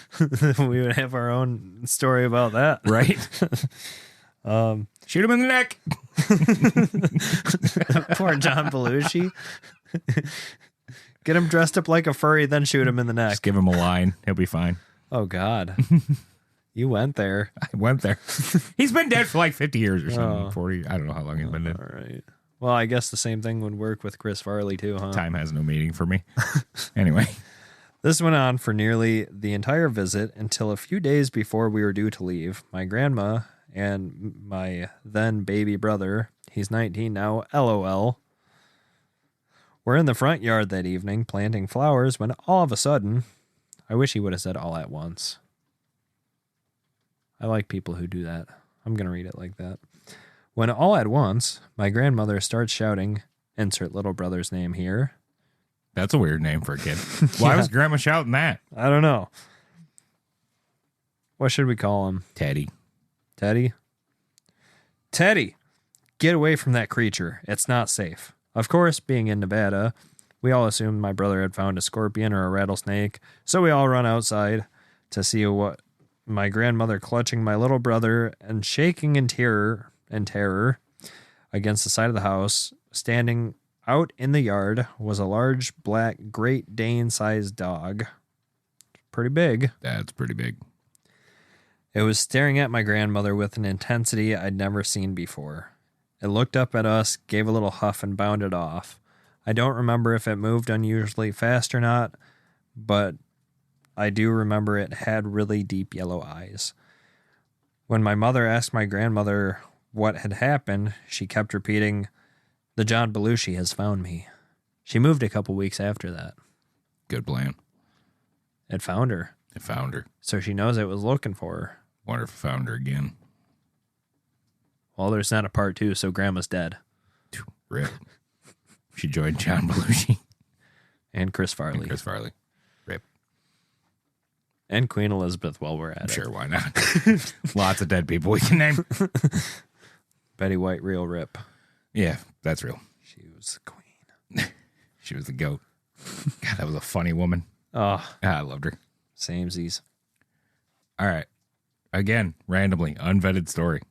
We would have our own story about that. Right? Shoot him in the neck. Poor John Belushi. Get him dressed up like a furry, then shoot him in the neck. Just give him a line. He'll be fine. Oh, God. You went there. I went there. He's been dead for like 50 years or something. 40. I don't know how long he's been dead. All right. Well, I guess the same thing would work with Chris Farley, too, huh? Time has no meaning for me. Anyway. This went on for nearly the entire visit until a few days before we were due to leave. My grandma and my then baby brother, he's 19 now, LOL, were in the front yard that evening planting flowers when all of a sudden, I wish he would have said all at once. I like people who do that. I'm going to read it like that. When all at once, my grandmother starts shouting, insert little brother's name here. That's a weird name for a kid. Why was Grandma shouting that? I don't know. What should we call him? Teddy. Teddy? Teddy! Get away from that creature. It's not safe. Of course, being in Nevada, we all assumed my brother had found a scorpion or a rattlesnake, so we all run outside to see what my grandmother clutching my little brother and shaking in terror against the side of the house, standing out in the yard was a large black Great Dane-sized dog. Pretty big. That's pretty big. It was staring at my grandmother with an intensity I'd never seen before. It looked up at us, gave a little huff, and bounded off. I don't remember if it moved unusually fast or not, but I do remember it had really deep yellow eyes. When my mother asked my grandmother what had happened, she kept repeating, "The John Belushi has found me." She moved a couple weeks after that. Good plan. It found her. It found her. So she knows it was looking for her. Wonder if it found her again. Well, there's not a part 2, so Grandma's dead. Rip. She joined John Belushi. And Chris Farley. And Chris Farley. Rip. And Queen Elizabeth while we're at it. Sure, why not? Lots of dead people we can name. Betty White, real rip. Yeah, that's real. She was the queen. She was the goat. God, that was a funny woman. Oh. I loved her. Samesies. All right. Again, randomly, unvetted story,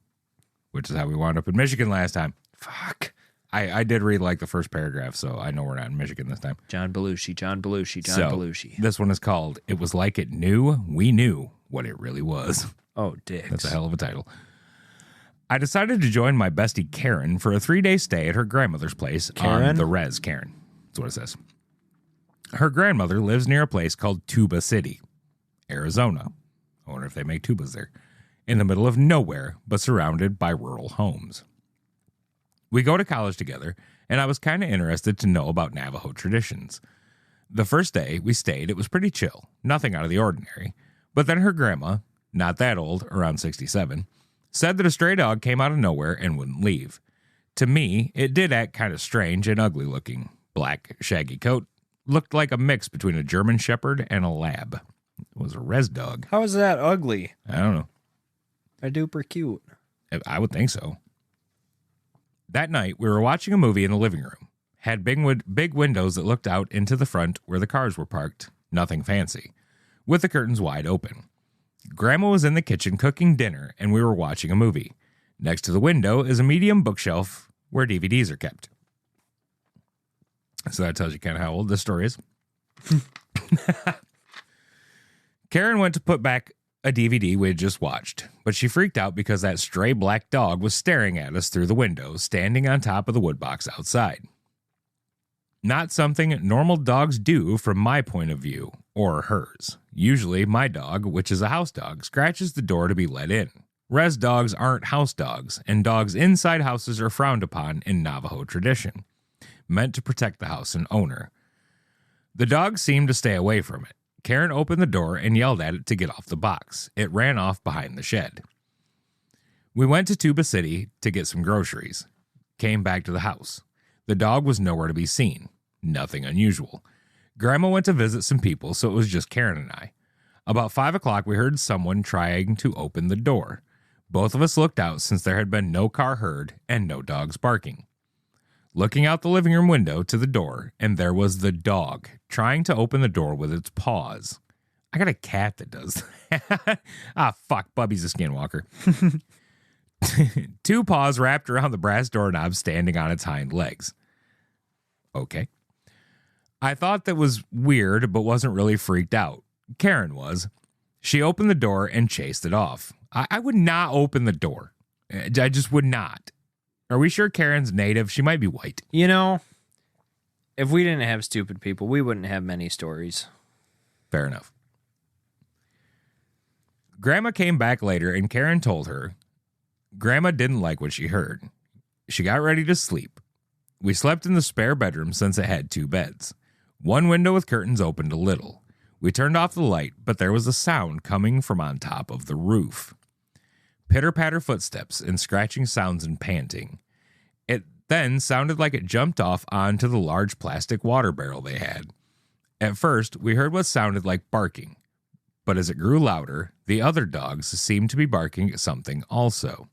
which is how we wound up in Michigan last time. Fuck. I did read like the first paragraph, so I know we're not in Michigan this time. John Belushi, John Belushi, John So, Belushi. This one is called It Was Like It Knew We Knew What It Really Was. Oh, dicks. That's a hell of a title. I decided to join my bestie Karen for a 3-day stay at her grandmother's place on the res. Karen. That's what it says. Her grandmother lives near a place called Tuba City, Arizona. I wonder if they make tubas there. In the middle of nowhere, but surrounded by rural homes. We go to college together, and I was kind of interested to know about Navajo traditions. The first day we stayed, it was pretty chill, nothing out of the ordinary. But then her grandma, not that old, around 67, said that a stray dog came out of nowhere and wouldn't leave. To me, it did act kind of strange and ugly looking. Black, shaggy coat, looked like a mix between a German Shepherd and a lab. It was a res dog. How is that ugly? I don't know. A duper cute. I would think so. That night, we were watching a movie in the living room. Had big windows that looked out into the front where the cars were parked. Nothing fancy. With the curtains wide open. Grandma was in the kitchen cooking dinner, and we were watching a movie. Next to the window is a medium bookshelf where DVDs are kept. So that tells you kind of how old this story is. Karen went to put back a DVD we had just watched, but she freaked out because that stray black dog was staring at us through the window, standing on top of the woodbox outside. Not something normal dogs do from my point of view, or hers. Usually, my dog, which is a house dog, scratches the door to be let in. Res dogs aren't house dogs, and dogs inside houses are frowned upon in Navajo tradition, meant to protect the house and owner. The dog seemed to stay away from it. Karen opened the door and yelled at it to get off the box. It ran off behind the shed. We went to Tuba City to get some groceries. Came back to the house. The dog was nowhere to be seen. Nothing unusual. Grandma went to visit some people, so it was just Karen and I. About 5 o'clock, we heard someone trying to open the door. Both of us looked out since there had been no car heard and no dogs barking. Looking out the living room window to the door, and there was the dog trying to open the door with its paws. I got a cat that does that. Fuck, Bubby's a skinwalker. 2 paws wrapped around the brass doorknob standing on its hind legs. Okay. I thought that was weird, but wasn't really freaked out. Karen was. She opened the door and chased it off. I would not open the door. I just would not. Are we sure Karen's native? She might be white. You know, if we didn't have stupid people, we wouldn't have many stories. Fair enough. Grandma came back later and Karen told her Grandma didn't like what she heard. She got ready to sleep. We slept in the spare bedroom since it had 2 beds. One window with curtains opened a little. We turned off the light, but there was a sound coming from on top of the roof. Pitter-patter footsteps and scratching sounds and panting. It then sounded like it jumped off onto the large plastic water barrel they had. At first, we heard what sounded like barking, but as it grew louder, the other dogs seemed to be barking at something also.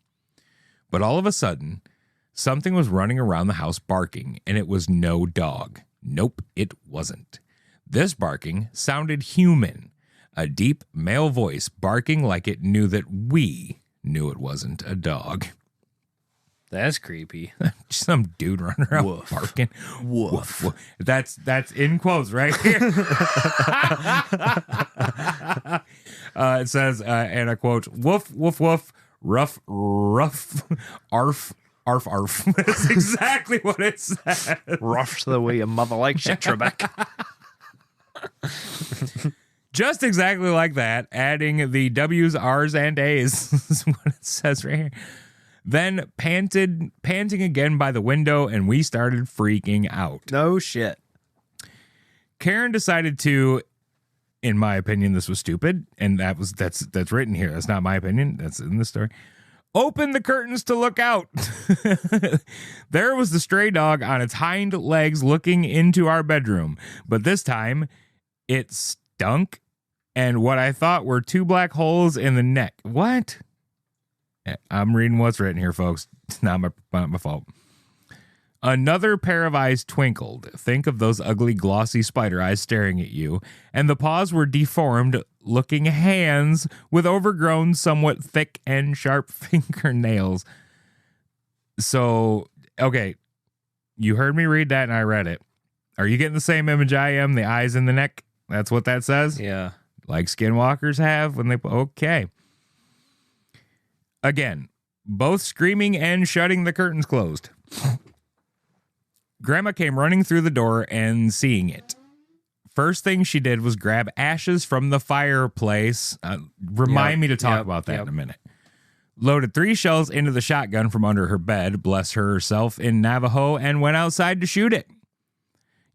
But all of a sudden, something was running around the house barking, and it was no dog. Nope, it wasn't. This barking sounded human, a deep male voice barking like it knew that we knew it wasn't a dog. That's creepy. Some dude running around Woof. barking. Woof. Woof. That's in quotes right here. It says, and I quote, woof, woof, woof, rough, arf, arf, arf. That's exactly what it says. Rough's the way your mother likes you, Trebek. Just exactly like that, adding the W's, R's, and A's is what it says right here. Then panting again by the window, and we started freaking out. No shit. Karen decided to, in my opinion, this was stupid, and that's written here. That's not my opinion. That's in the story. Open the curtains to look out. There was the stray dog on its hind legs looking into our bedroom, but this time it stunk, and what I thought were 2 black holes in the neck. What? I'm reading what's written here, folks. It's not my fault. Another pair of eyes twinkled. Think of those ugly, glossy spider eyes staring at you. And the paws were deformed, looking hands with overgrown, somewhat thick and sharp fingernails. So, okay. You heard me read that and I read it. Are you getting the same image I am? The eyes in the neck? That's what that says? Yeah. Like Skinwalkers have when they... Okay. Again, both screaming and shutting the curtains closed. Grandma came running through the door and seeing it. First thing she did was grab ashes from the fireplace. Remind me to talk about that in a minute. Loaded 3 shells into the shotgun from under her bed, bless herself in Navajo, and went outside to shoot it.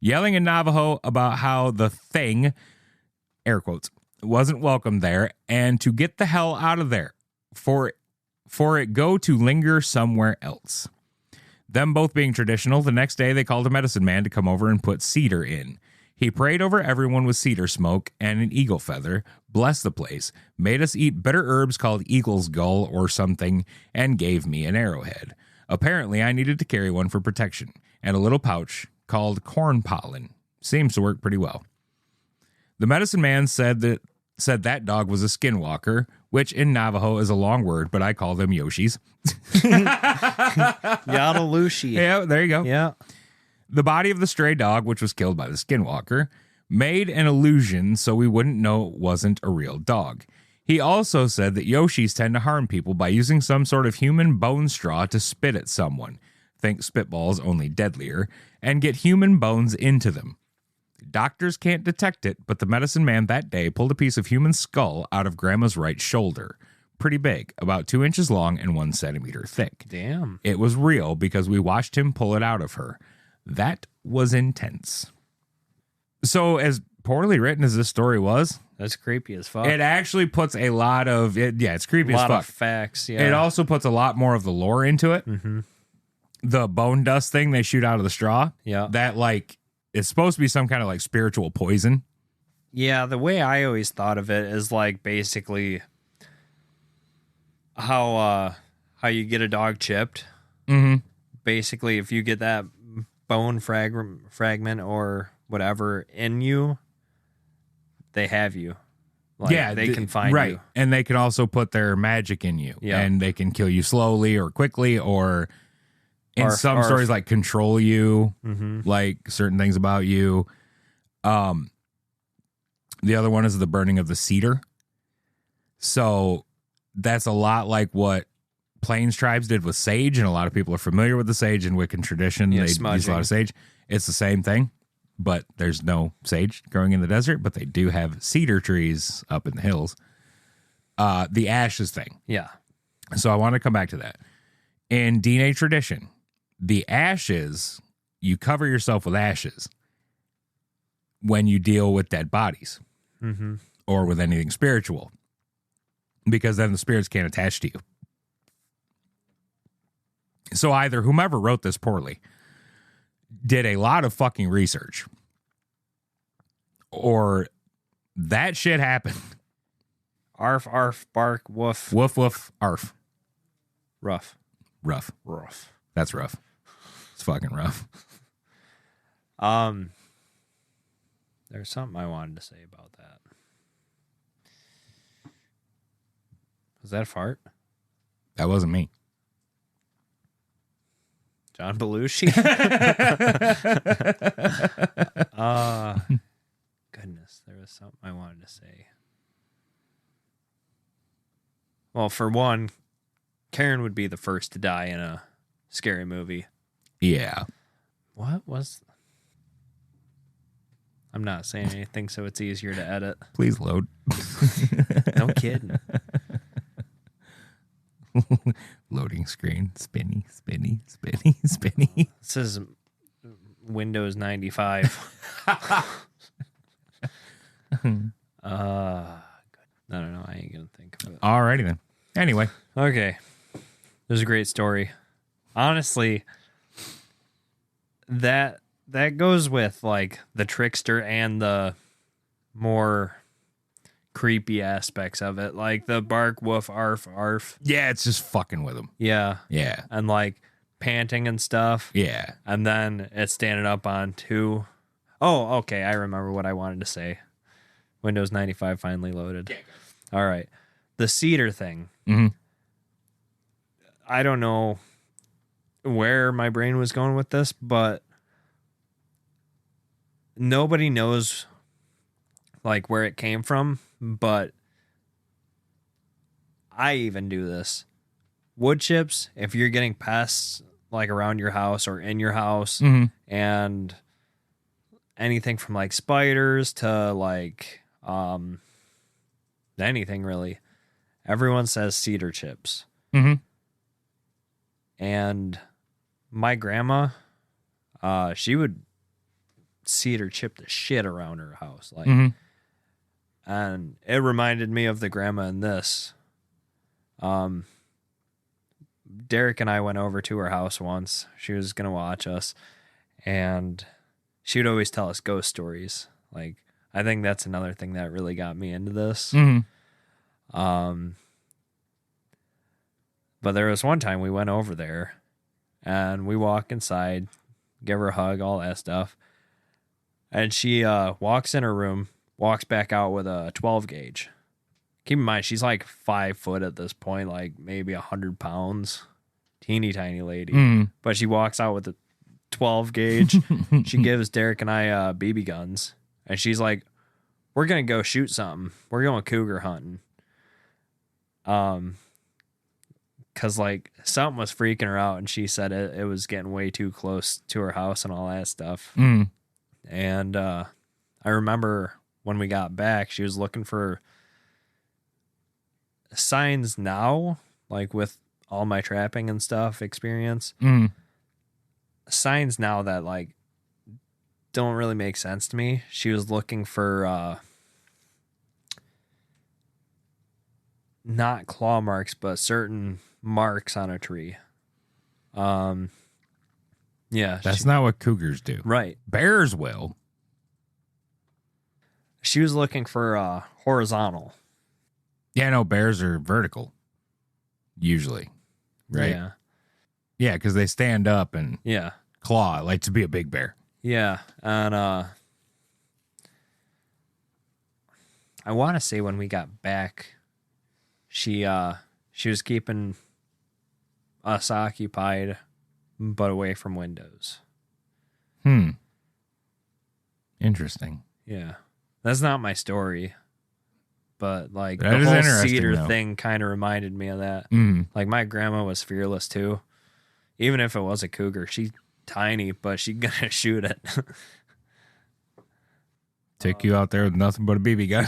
Yelling in Navajo about how the thing, air quotes, wasn't welcome there and to get the hell out of there for it go to linger somewhere else. Them both being traditional, the next day they called a medicine man to come over and put cedar in. He prayed over everyone with cedar smoke and an eagle feather, blessed the place, made us eat bitter herbs called eagle's gull or something, and gave me an arrowhead. Apparently, I needed to carry one for protection, and a little pouch called corn pollen. Seems to work pretty well. The medicine man said that dog was a skinwalker, which in Navajo is a long word, but I call them Yoshis. Yadalushi. Yeah, there you go. Yeah. The body of the stray dog, which was killed by the skinwalker, made an illusion so we wouldn't know it wasn't a real dog. He also said that Yoshis tend to harm people by using some sort of human bone straw to spit at someone. Think spitballs, only deadlier, and get human bones into them. Doctors can't detect it, but the medicine man that day pulled a piece of human skull out of Grandma's right shoulder. Pretty big, about 2 inches long and 1 centimeter thick. Damn. It was real because we watched him pull it out of her. That was intense. So as poorly written as this story was, that's creepy as fuck. it actually puts a lot of it. Yeah, it's creepy a as lot fuck. of facts. Yeah. It also puts a lot more of the lore into it. Mm-hmm. The bone dust thing they shoot out of the straw. Yeah. That like it's supposed to be some kind of like spiritual poison. Yeah, the way I always thought of it is like basically how you get a dog chipped. Mm-hmm. Basically, if you get that bone fragment or whatever in you, they have you. Like, yeah, they can find right. you. And they can also put their magic in you. Yeah. And they can kill you slowly or quickly or in some or- stories like control you, Mm-hmm. like certain things about you. The other one is the burning of the cedar. So that's a lot like what Plains tribes did with sage, and a lot of people are familiar with the sage in Wiccan tradition. Yeah, they use a lot smudging. of sage. It's the same thing, but there's no sage growing in the desert, but they do have cedar trees up in the hills. The ashes thing. Yeah. So I want to come back to that. In DNA tradition, the ashes, you cover yourself with ashes when you deal with dead bodies Mm-hmm. or with anything spiritual, because then the spirits can't attach to you. So either whomever wrote this poorly did a lot of fucking research, or that shit happened. Arf, arf, bark, woof. Woof, woof, arf. Rough. Rough. Rough. That's rough. It's fucking rough. There's something I wanted to say about that. Was that a fart? That wasn't me. John Belushi? Goodness, there was something I wanted to say. Well, for one, Karen would be the first to die in a scary movie. Yeah. What was... I'm not saying anything, so it's easier to edit. Please load. No kidding. Loading screen. Spinny, spinny, spinny, spinny. This is Windows 95. I don't know. I ain't gonna think of it. Alrighty then. Anyway. Okay. There's a great story. Honestly, that goes with like the trickster and the more creepy aspects of it. Like the bark, woof, arf, arf. Yeah, it's just fucking with them. Yeah. Yeah. And like panting and stuff. Yeah. And then it's standing up on two. Oh, okay. I remember what I wanted to say. Windows 95 finally loaded. Yeah. All right. The cedar thing. Mm-hmm. I don't know. where my brain was going with this, but nobody knows like where it came from, but I even do this. Wood chips, if you're getting pests like around your house or in your house, and anything from like spiders to like anything really, everyone says cedar chips. And my grandma, she would cedar chip the shit around her house, like, and it reminded me of the grandma in this. Derek and I went over to her house once. She was gonna watch us, and she would always tell us ghost stories. Like, I think that's another thing that really got me into this. But there was one time we went over there, and we walk inside, give her a hug, all that stuff, and she walks in her room, walks back out with a 12 gauge. Keep in mind, she's like 5 foot at this point, like maybe 100 pounds. Teeny tiny lady. But she walks out with a 12 gauge. She gives Derek and I BB guns. And she's like, we're going to go shoot something. We're going cougar hunting. Because like something was freaking her out. And she said it was getting way too close to her house and all that stuff. And I remember when we got back, she was looking for signs now, like with all my trapping and stuff experience, signs now that like don't really make sense to me. She was looking for not claw marks, but certain marks on a tree. Yeah, That's not what cougars do. Right. Bears will. She was looking for horizontal. Yeah, no, bears are vertical. Usually. Right? Yeah, because they stand up and claw, like to be a big bear. Yeah. And I want to say when we got back, she was keeping us occupied, but away from windows. Interesting. Yeah. That's not my story. But like that the whole interesting, cedar though. thing kind of reminded me of that. Like my grandma was fearless too. Even if it was a cougar, she's tiny, but she's gonna shoot it. Take you out there with nothing but a BB gun.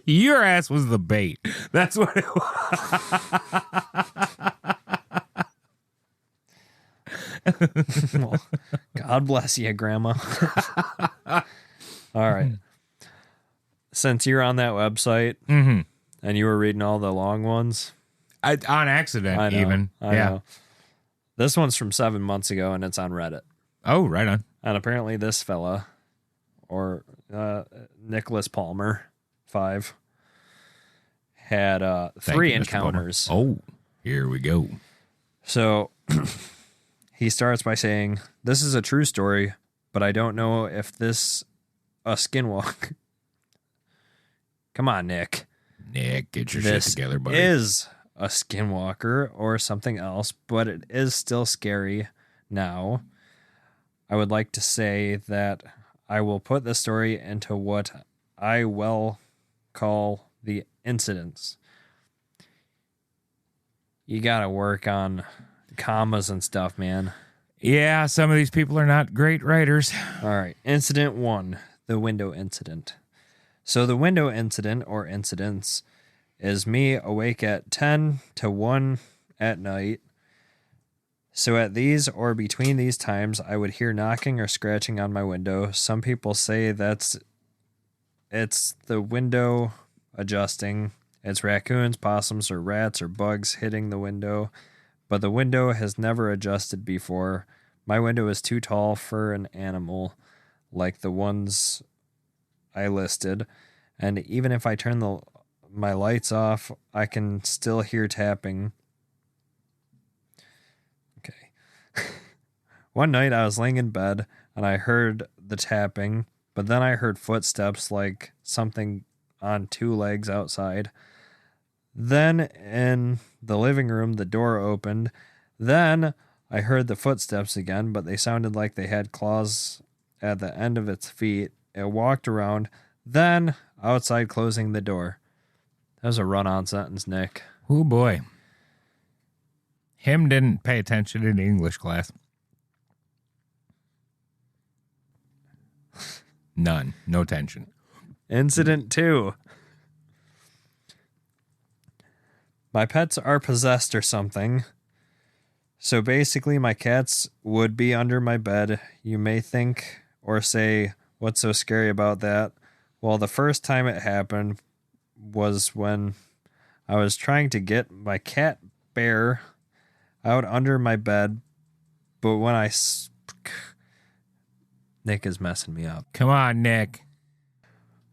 Your ass was the bait. That's what it was. Well, God bless you, Grandma. All right. Since you're on that website and you were reading all the long ones. On accident, I know, even. I know. This one's from 7 months ago, and it's on Reddit. Oh, right on. And apparently this fella, or Nicholas Palmer, 5, had 3 encounters. Oh, here we go. So he starts by saying, "This is a true story, but I don't know if this a skinwalk." Come on, Nick. Nick, get your This shit together, buddy. is a skinwalker or something else, but it is still scary now. I would like to say that I will put this story into what I will call the incidents. You gotta work on commas and stuff, man. Yeah, some of these people are not great writers. All right. Incident 1, the window incident. So the window incident or incidents is me awake at 10 to 1 at night. So at these or between these times, I would hear knocking or scratching on my window. Some people say it's the window adjusting. It's raccoons, possums, or rats or bugs hitting the window. But the window has never adjusted before. My window is too tall for an animal like the ones I listed. And even if I turn my lights off, I can still hear tapping. Okay. One night I was laying in bed and I heard the tapping, but then I heard footsteps like something on 2 legs outside. Then in the living room, the door opened. Then I heard the footsteps again, but they sounded like they had claws at the end of its feet. It walked around. Then outside, closing the door. That was a run-on sentence, Nick. Oh, boy. Him didn't pay attention in English class. None. No tension. Incident 2. My pets are possessed or something. So basically, my cats would be under my bed. You may think or say, what's so scary about that? Well, the first time it happened was when I was trying to get my cat Bear out under my bed, but when Nick is messing me up. Come on, Nick.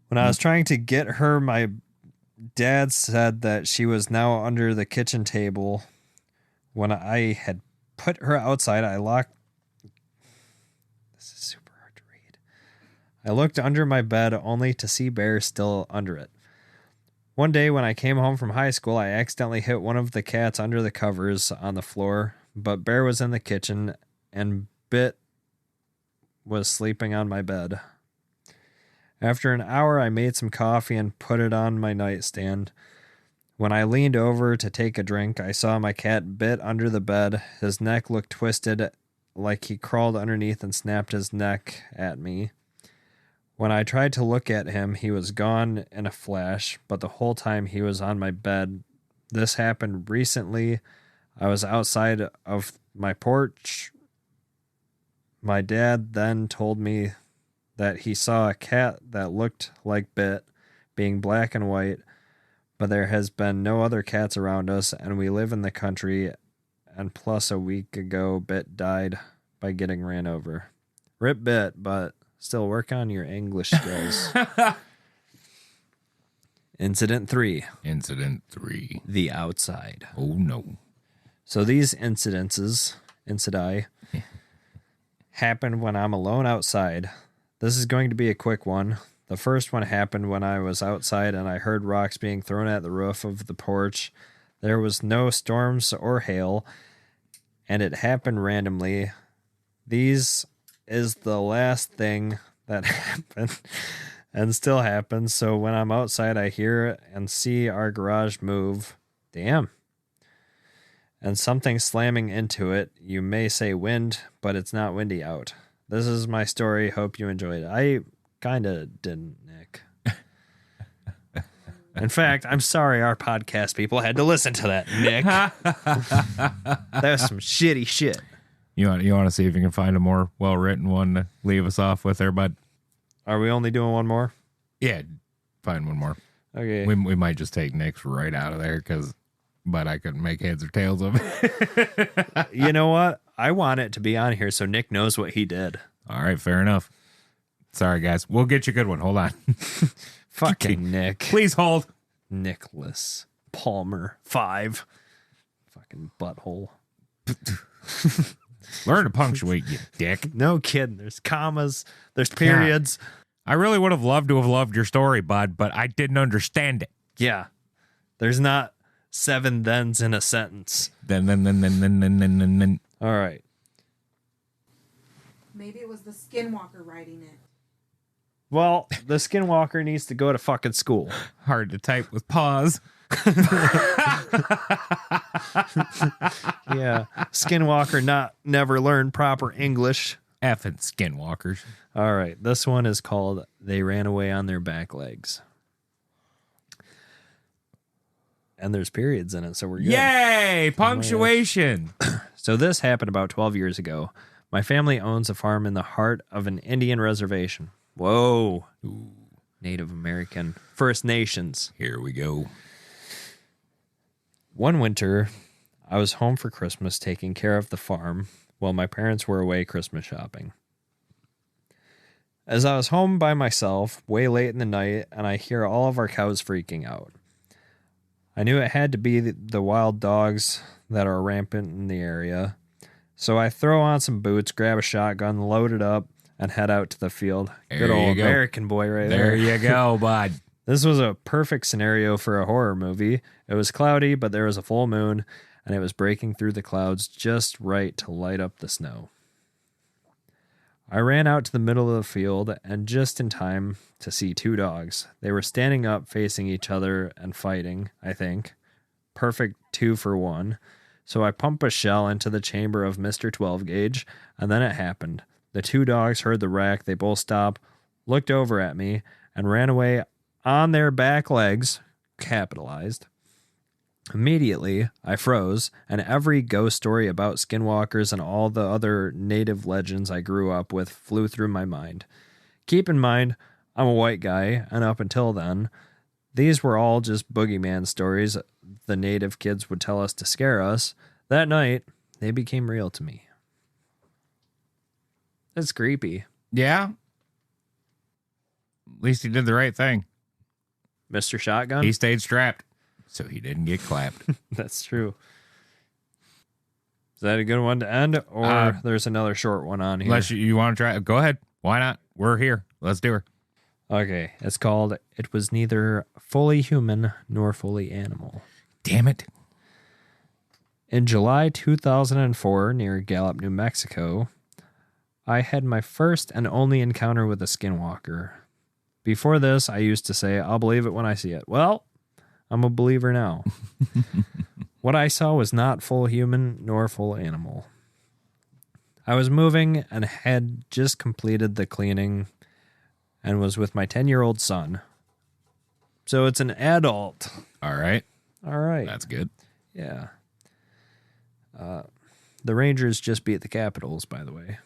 When I was trying to get her, my dad said that she was now under the kitchen table. When I had put her outside, I locked... This is super hard to read. I looked under my bed only to see Bear still under it. One day when I came home from high school, I accidentally hit one of the cats under the covers on the floor, but Bear was in the kitchen and Bit was sleeping on my bed. After an hour, I made some coffee and put it on my nightstand. When I leaned over to take a drink, I saw my cat Bit under the bed. His neck looked twisted, like he crawled underneath and snapped his neck at me. When I tried to look at him, he was gone in a flash, but the whole time he was on my bed. This happened recently. I was outside of my porch. My dad then told me that he saw a cat that looked like Bit, being black and white, but there has been no other cats around us, and we live in the country, and plus a week ago, Bit died by getting ran over. Rip Bit, but still work on your English skills. Incident 3. Incident 3. The outside. Oh, no. So these incidents happened when I'm alone outside. This is going to be a quick one. The first one happened when I was outside and I heard rocks being thrown at the roof of the porch. There was no storms or hail, and it happened randomly. These is the last thing that happened and still happens. So when I'm outside, I hear and see our garage move. Damn. And something slamming into it. You may say wind, but it's not windy out. This is my story. Hope you enjoyed it. I kind of didn't, Nick. In fact, I'm sorry our podcast people had to listen to that, Nick. That was some shitty shit. You want to see if you can find a more well-written one to leave us off with there, bud? Are we only doing one more? Yeah, find one more. Okay. We might just take Nick's right out of there, but I couldn't make heads or tails of it. You know what? I want it to be on here so Nick knows what he did. All right, fair enough. Sorry, guys. We'll get you a good one. Hold on. Fucking Nick. Please hold. Nicholas Palmer 5. Fucking butthole. Learn to punctuate, you dick. No kidding. There's commas. There's periods. I really would have loved to have loved your story, bud, but I didn't understand it. Yeah. There's not 7 thens in a sentence. Then. All right. Maybe it was the Skinwalker writing it. Well, the Skinwalker needs to go to fucking school. Hard to type with pause. Yeah. Skinwalker never learned proper English. Effing Skinwalkers. All right. This one is called They Ran Away on Their Back Legs. And there's periods in it, so we're good. Yay! Punctuation. So this happened about 12 years ago. My family owns a farm in the heart of an Indian reservation. Whoa. Ooh. Native American. First Nations. Here we go. One winter, I was home for Christmas taking care of the farm while my parents were away Christmas shopping. As I was home by myself, way late in the night, and I hear all of our cows freaking out. I knew it had to be the wild dogs that are rampant in the area. So I throw on some boots, grab a shotgun, load it up, and head out to the field. There Good old you go. American boy right there. There you go, bud. This was a perfect scenario for a horror movie. It was cloudy, but there was a full moon, and it was breaking through the clouds just right to light up the snow. I ran out to the middle of the field, and just in time to see two dogs. They were standing up, facing each other and fighting, I think. Perfect 2 for 1. So I pumped a shell into the chamber of Mr. 12 Gauge, and then it happened. The two dogs heard the rack, they both stopped, looked over at me, and ran away on their back legs, capitalized. Immediately, I froze, and every ghost story about skinwalkers and all the other native legends I grew up with flew through my mind. Keep in mind, I'm a white guy, and up until then, these were all just boogeyman stories the native kids would tell us to scare us. That night, they became real to me. That's creepy. Yeah. At least he did the right thing. Mr. Shotgun? He stayed strapped, so he didn't get clapped. That's true. Is that a good one to end? Or there's another short one on here? Unless you want to try. Go ahead. Why not? We're here. Let's do her. Okay. It's called It Was Neither Fully Human Nor Fully Animal. Damn it. In July 2004, near Gallup, New Mexico, I had my first and only encounter with a skinwalker. Before this, I used to say, I'll believe it when I see it. Well, I'm a believer now. What I saw was not full human nor full animal. I was moving and had just completed the cleaning and was with my 10-year-old son. So it's an adult. All right. All right. That's good. Yeah. The Rangers just beat the Capitals, by the way.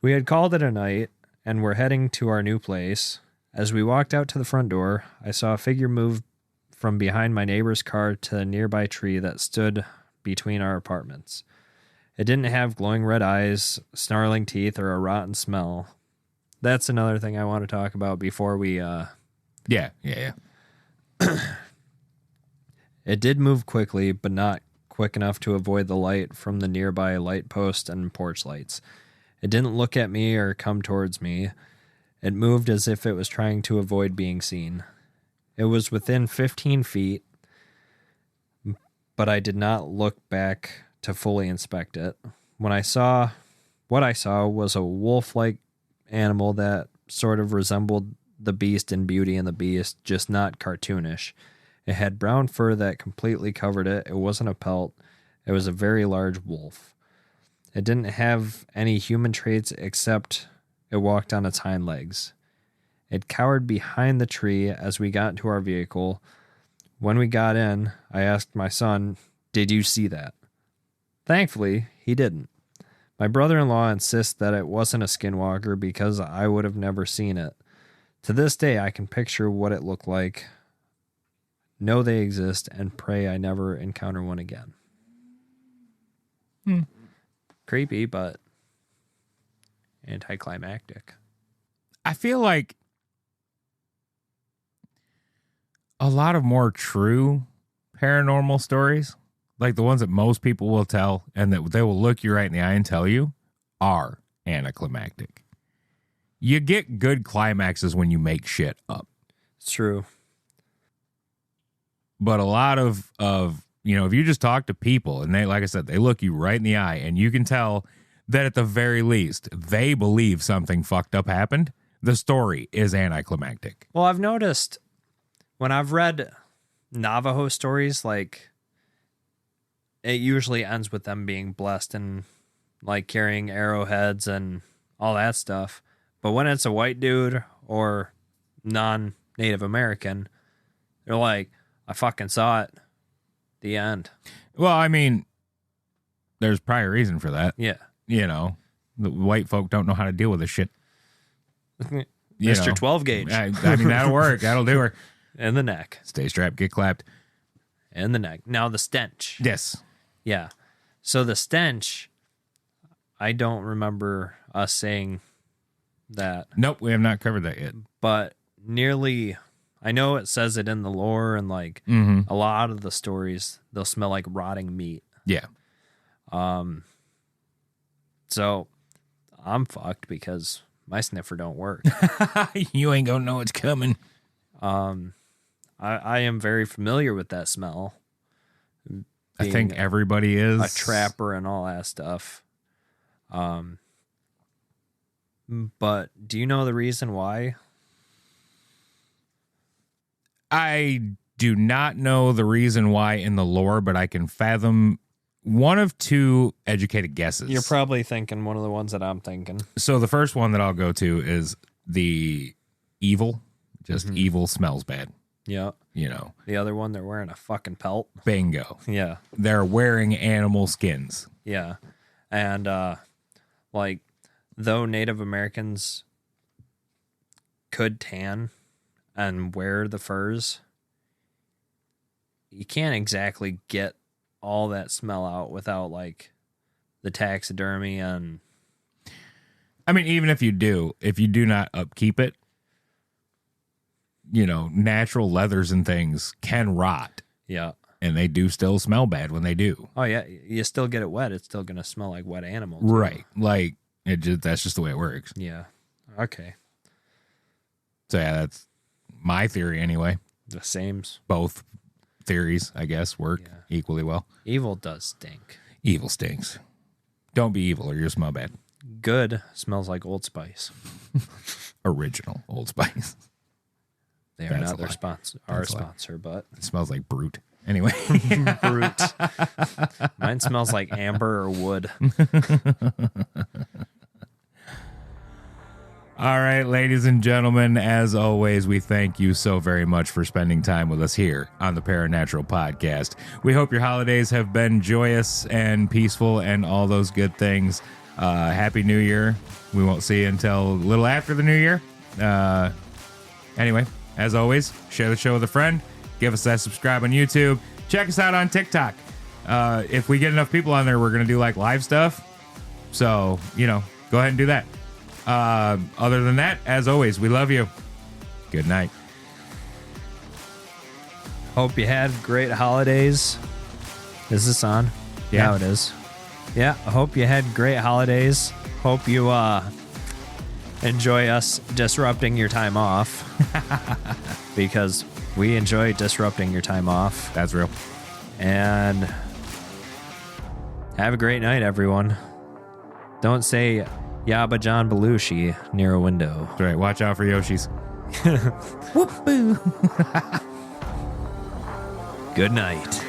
We had called it a night and were heading to our new place. As we walked out to the front door, I saw a figure move from behind my neighbor's car to a nearby tree that stood between our apartments. It didn't have glowing red eyes, snarling teeth, or a rotten smell. That's another thing I want to talk about before we... Yeah. It did move quickly, but not quick enough to avoid the light from the nearby light post and porch lights. It didn't look at me or come towards me. It moved as if it was trying to avoid being seen. It was within 15 feet, but I did not look back to fully inspect it. What I saw was a wolf-like animal that sort of resembled the Beast in Beauty and the Beast, just not cartoonish. It had brown fur that completely covered it. It wasn't a pelt. It was a very large wolf. It didn't have any human traits except it walked on its hind legs. It cowered behind the tree as we got into our vehicle. When we got in, I asked my son, "Did you see that?" Thankfully, he didn't. My brother-in-law insists that it wasn't a skinwalker because I would have never seen it. To this day, I can picture what it looked like, know they exist, and pray I never encounter one again. Creepy, but anticlimactic. I feel like a lot of more true paranormal stories, like the ones that most people will tell and that they will look you right in the eye and tell you, are anticlimactic. You get good climaxes when you make shit up. It's true. But a lot of if you just talk to people and they, like I said, they look you right in the eye and you can tell that at the very least they believe something fucked up happened, the story is anticlimactic. Well, I've noticed when I've read Navajo stories, like, it usually ends with them being blessed and like carrying arrowheads and all that stuff. But when it's a white dude or non-Native American, they're like, I fucking saw it. The end. Well, I mean, there's probably a reason for that. Yeah. You know, the white folk don't know how to deal with this shit. Mr. 12 Gauge. I mean, that'll work. That'll do her. In the neck. Stay strapped, get clapped. In the neck. Now the stench. Yes. Yeah. So the stench, I don't remember us saying that. Nope, we have not covered that yet. But nearly, I know it says it in the lore and like a lot of the stories, they'll smell like rotting meat. Yeah. So I'm fucked because My sniffer don't work. You ain't gonna know it's coming. I am very familiar with that smell. I think everybody is a trapper and all that stuff. But do you know the reason why? I do not know the reason why in the lore, but I can fathom one of two educated guesses. You're probably thinking one of the ones that I'm thinking. So the first one that I'll go to is the evil. Just evil smells bad. Yeah. You know. The other one, they're wearing a fucking pelt. Bingo. Yeah. They're wearing animal skins. Yeah. And like, though Native Americans could tan and wear the furs, you can't exactly get all that smell out without like the taxidermy. And I mean, even if you do not upkeep it, you know, natural leathers and things can rot. Yeah. And they do still smell bad when they do. Oh yeah, you still get it wet. It's still going to smell like wet animal. Too. Right. Like that's just the way it works. Yeah. Okay. So yeah, that's my theory anyway. The same. Both theories, I guess, work equally well. Evil does stink. Evil stinks. Don't be evil or you'll smell bad. Good smells like Old Spice. Original Old Spice. They are not their sponsor, our sponsor, but it smells like Brute. Anyway. Brute. Mine smells like amber or wood. All right, ladies and gentlemen, as always, we thank you so very much for spending time with us here on the Paranatural Podcast. We hope your holidays have been joyous and peaceful and all those good things. Happy New Year. We won't see you until a little after the New Year. Anyway, as always, share the show with a friend. Give us that subscribe on YouTube. Check us out on TikTok. If we get enough people on there, we're going to do like live stuff. So, you know, go ahead and do that. Other than that, as always, we love you. Good night. Hope you had great holidays. Is this on? Yeah. Now it is. Yeah, I hope you had great holidays. Hope you enjoy us disrupting your time off. Because we enjoy disrupting your time off. That's real. And have a great night, everyone. Don't say Yabba John Belushi near a window. That's right. Watch out for Yoshis. Good night.